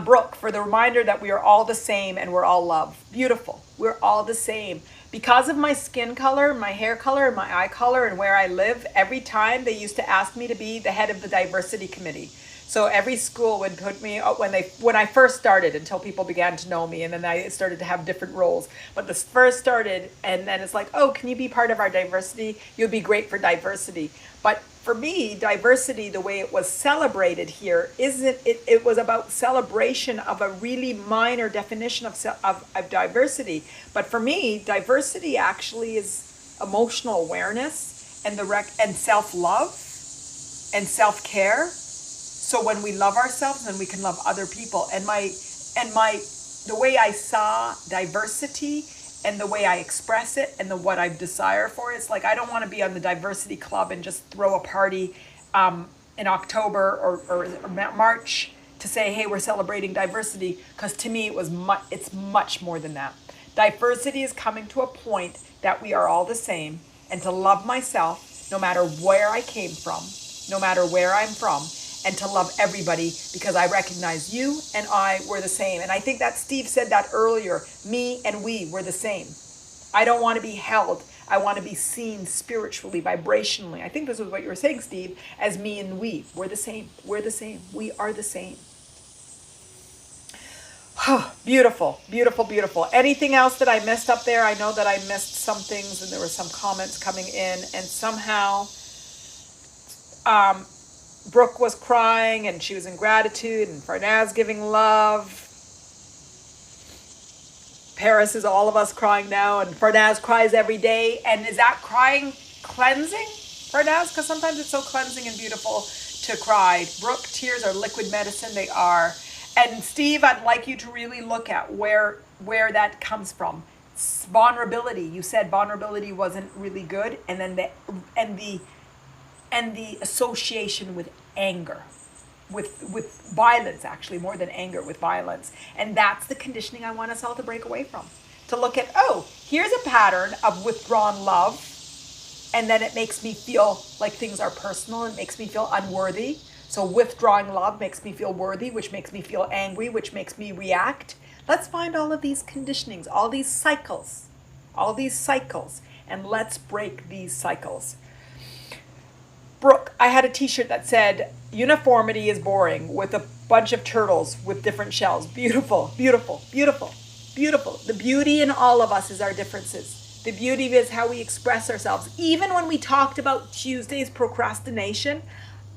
A: Brooke, for the reminder that we are all the same and we're all love. Beautiful. We're all the same. Because of my skin color, my hair color, and my eye color, and where I live, every time they used to ask me to be the head of the diversity committee. So every school would put me when I first started, until people began to know me, and then I started to have different roles. But this first started, and then it's like, oh, can you be part of our diversity? You'd be great for diversity. But for me, diversity, the way it was celebrated here, it was about celebration of a really minor definition of diversity. But for me, diversity actually is emotional awareness and and self-love and self-care. So when we love ourselves, then we can love other people. And the way I saw diversity and the way I express it and what I desire for it, it's like I don't want to be on the diversity club and just throw a party in October or March to say, hey, we're celebrating diversity, because to me it's much more than that. Diversity is coming to a point that we are all the same, and to love myself no matter where I came from, no matter where I'm from, and to love everybody because I recognize you and I were the same. And I think that Steve said that earlier, me and we were the same. I don't want to be held. I want to be seen spiritually, vibrationally. I think this was what you were saying, Steve, as me and we. We're the same. We're the same. We are the same. Beautiful, beautiful, beautiful. Anything else that I missed up there? I know that I missed some things, and there were some comments coming in, and somehow Brooke was crying and she was in gratitude, and Farnaz giving love. Paris is all of us crying now, and Farnaz cries every day. And is that crying cleansing, Farnaz? Because sometimes it's so cleansing and beautiful to cry. Brooke, tears are liquid medicine. They are. And Steve, I'd like you to really look at where that comes from. It's vulnerability. You said vulnerability wasn't really good, and then the association with anger, with violence, actually, more than anger, with violence. And that's the conditioning I want us all to break away from. To look at, oh, here's a pattern of withdrawn love, and then it makes me feel like things are personal. It makes me feel unworthy. So withdrawing love makes me feel worthy, which makes me feel angry, which makes me react. Let's find all of these conditionings, all these cycles, and let's break these cycles. Brooke, I had a t-shirt that said, uniformity is boring, with a bunch of turtles with different shells. Beautiful, beautiful, beautiful, beautiful. The beauty in all of us is our differences. The beauty is how we express ourselves. Even when we talked about Tuesday's procrastination,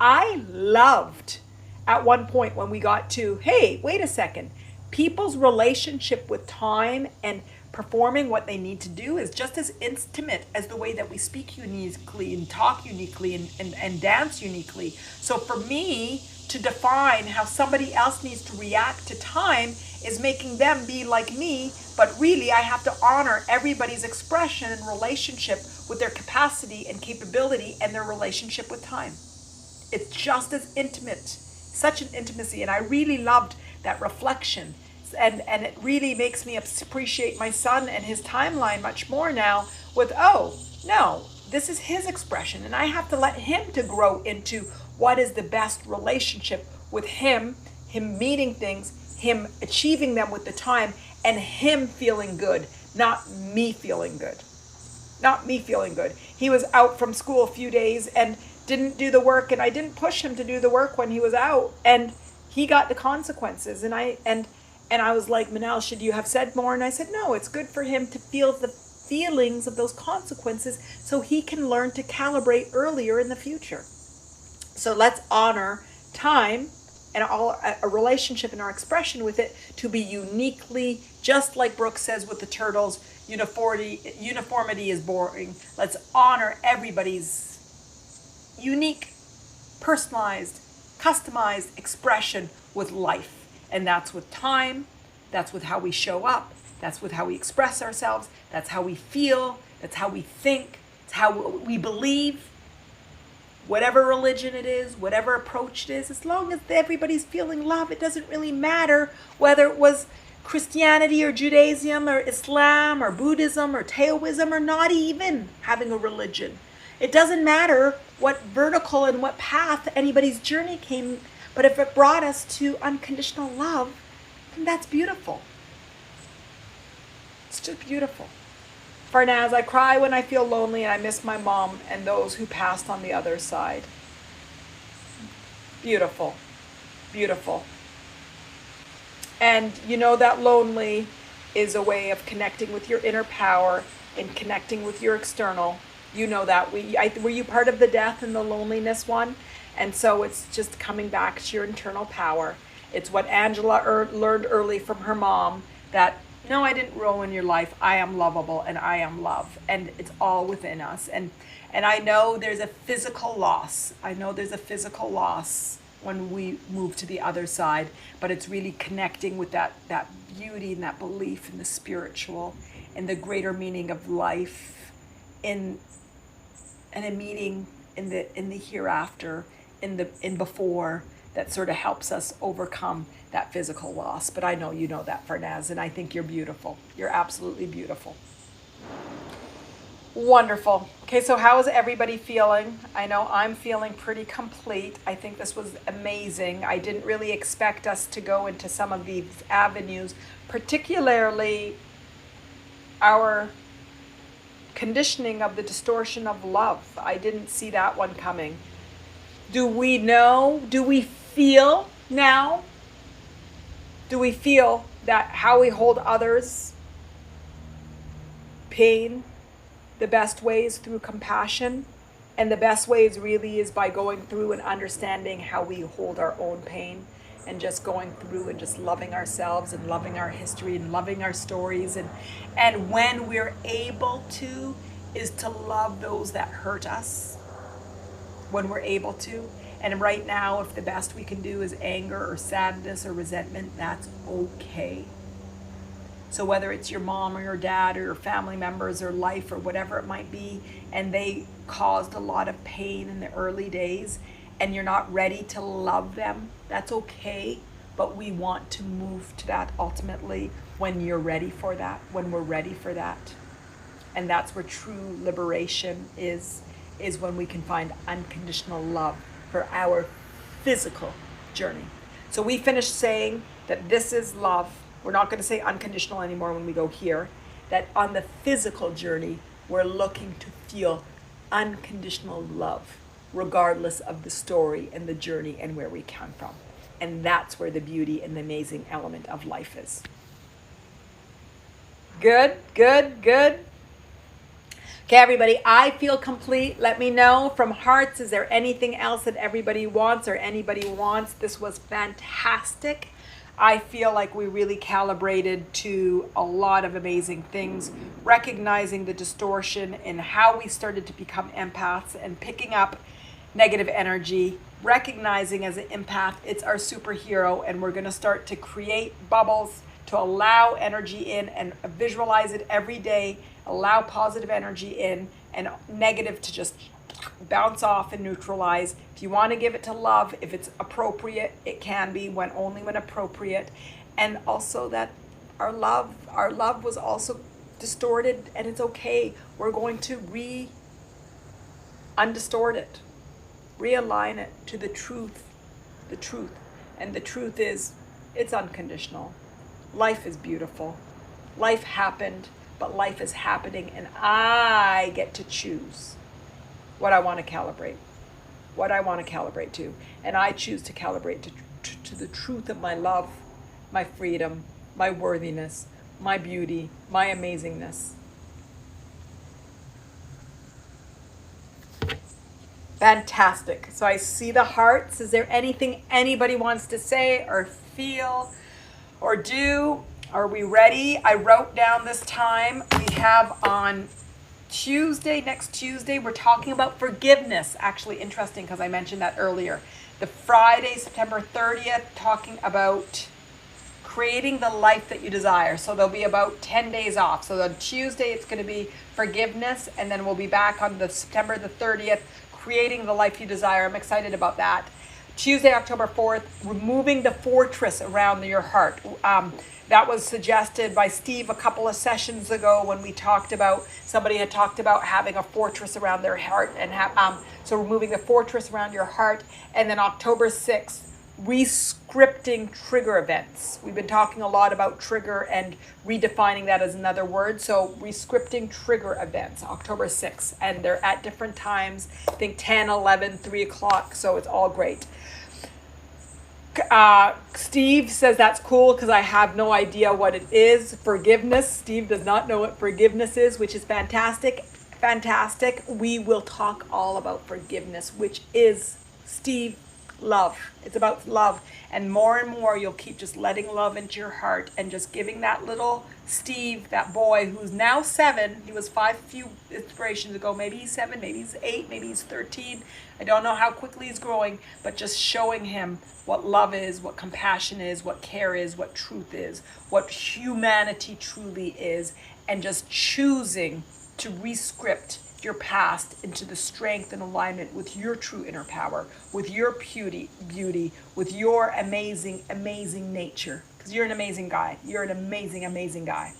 A: I loved at one point when we got to, hey, wait a second. People's relationship with time and performing what they need to do is just as intimate as the way that we speak uniquely and talk uniquely and dance uniquely. So for me to define how somebody else needs to react to time is making them be like me, but really I have to honor everybody's expression and relationship with their capacity and capability and their relationship with time. It's just as intimate, such an intimacy. And I really loved that reflection. And it really makes me appreciate my son and his timeline much more now with, oh, no, this is his expression. And I have to let him to grow into what is the best relationship with him meeting things, him achieving them with the time, and him feeling good, not me feeling good. Not me feeling good. He was out from school a few days and didn't do the work, and I didn't push him to do the work when he was out, and he got the consequences. And I was like, Manal, should you have said more? And I said, no, it's good for him to feel the feelings of those consequences so he can learn to calibrate earlier in the future. So let's honor time and a relationship and our expression with it to be uniquely, just like Brooke says with the turtles, uniformity is boring. Let's honor everybody's unique, personalized, customized expression with life. And that's with time, that's with how we show up, that's with how we express ourselves, that's how we feel, that's how we think, it's how we believe. Whatever religion it is, whatever approach it is, as long as everybody's feeling love, it doesn't really matter whether it was Christianity or Judaism or Islam or Buddhism or Taoism or not even having a religion. It doesn't matter what vertical and what path anybody's journey came, but if it brought us to unconditional love, then that's beautiful. It's just beautiful. Farnaz, I cry when I feel lonely and I miss my mom and those who passed on the other side. Beautiful. Beautiful. And you know that lonely is a way of connecting with your inner power and connecting with your external. You know that. Were you part of the death and the loneliness one? And so it's just coming back to your internal power. It's what Angela learned early from her mom, that no, I didn't ruin your life. I am lovable and I am love. And it's all within us. And I know there's a physical loss. I know there's a physical loss when we move to the other side, but it's really connecting with that beauty and that belief in the spiritual and the greater meaning of life and a meaning in the hereafter, in before that sort of helps us overcome that physical loss. But I know you know that, Farnaz, and I think you're beautiful. You're absolutely beautiful. Wonderful. Okay, so how is everybody feeling? I know I'm feeling pretty complete. I think this was amazing. I didn't really expect us to go into some of these avenues, particularly our conditioning of the distortion of love. I didn't see that one coming. Do we know? Do we feel now? Do we feel that how we hold others' pain, the best ways through compassion, and the best ways really is by going through and understanding how we hold our own pain, and just going through and just loving ourselves and loving our history and loving our stories, and when we're able to is to love those that hurt us when we're able to. And right now, if the best we can do is anger or sadness or resentment, that's okay. So whether it's your mom or your dad or your family members or life or whatever it might be, and they caused a lot of pain in the early days, and you're not ready to love them, that's okay. But we want to move to that ultimately when you're ready for that, when we're ready for that. And that's where true liberation is when we can find unconditional love for our physical journey. So we finished saying that this is love. We're not going to say unconditional anymore when we go here. That on the physical journey, we're looking to feel unconditional love, regardless of the story and the journey and where we come from. And that's where the beauty and the amazing element of life is. Good, good, good. Okay, everybody, I feel complete. Let me know from hearts, is there anything else that everybody wants or anybody wants? This was fantastic. I feel like we really calibrated to a lot of amazing things, recognizing the distortion in how we started to become empaths and picking up negative energy, recognizing as an empath, it's our superhero, and we're going to start to create bubbles to allow energy in and visualize it every day, allow positive energy in and negative to just bounce off and neutralize. If you want to give it to love, if it's appropriate, it can be only when appropriate. And also that our love was also distorted, and it's okay. We're going to undistort it, realign it to the truth. And the truth is, it's unconditional. Life is beautiful. Life happened, but life is happening, and I get to choose what I want to calibrate, to. And I choose to calibrate to the truth of my love, my freedom, my worthiness, my beauty, my amazingness. Fantastic. So I see the hearts. Is there anything anybody wants to say or feel or do? Are we ready? I wrote down this time. We have on next Tuesday, we're talking about forgiveness. Actually interesting because I mentioned that earlier. The Friday, September 30th, talking about creating the life that you desire. So there'll be about 10 days off. So on Tuesday, it's going to be forgiveness, and then we'll be back on the September the 30th, creating the life you desire. I'm excited about that. Tuesday, October 4th, removing the fortress around your heart. That was suggested by Steve a couple of sessions ago when we talked about, somebody had talked about having a fortress around their heart, and so removing the fortress around your heart. And then October 6th, rescripting trigger events. We've been talking a lot about trigger and redefining that as another word. So rescripting trigger events, October 6th, and they're at different times. I think 10, 11, 3 o'clock. So it's all great. Steve says that's cool because I have no idea what it is. Forgiveness. Steve does not know what forgiveness is, which is fantastic. Fantastic. We will talk all about forgiveness, which is, Steve, love. It's about love. And more you'll keep just letting love into your heart and just giving that little Steve, that boy who's now 7, he was 5 few inspirations ago, maybe he's 7, maybe he's 8, maybe he's 13. I don't know how quickly he's growing, but just showing him what love is, what compassion is, what care is, what truth is, what humanity truly is, and just choosing to rescript your past into the strength and alignment with your true inner power, with your beauty, with your amazing, amazing nature. Because you're an amazing guy. You're an amazing, amazing guy.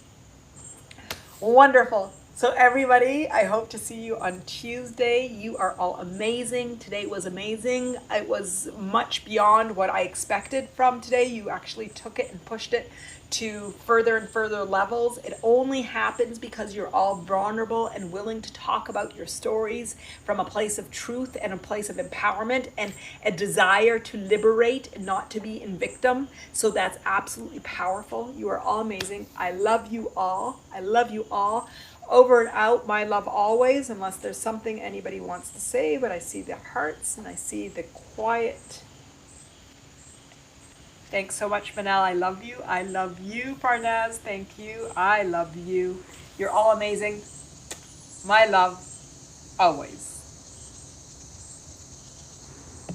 A: Wonderful. So everybody, I hope to see you on Tuesday. You are all amazing. Today was amazing. It was much beyond what I expected from today. You actually took it and pushed it to further and further levels. It only happens because you're all vulnerable and willing to talk about your stories from a place of truth and a place of empowerment and a desire to liberate and not to be in victim. So that's absolutely powerful. You are all amazing. I love you all. I love you all. Over and out, my love always, unless there's something anybody wants to say, but I see the hearts and I see the quiet. Thanks so much, Manal. I love you. I love you, Parnaz. Thank you. I love you. You're all amazing. My love, always.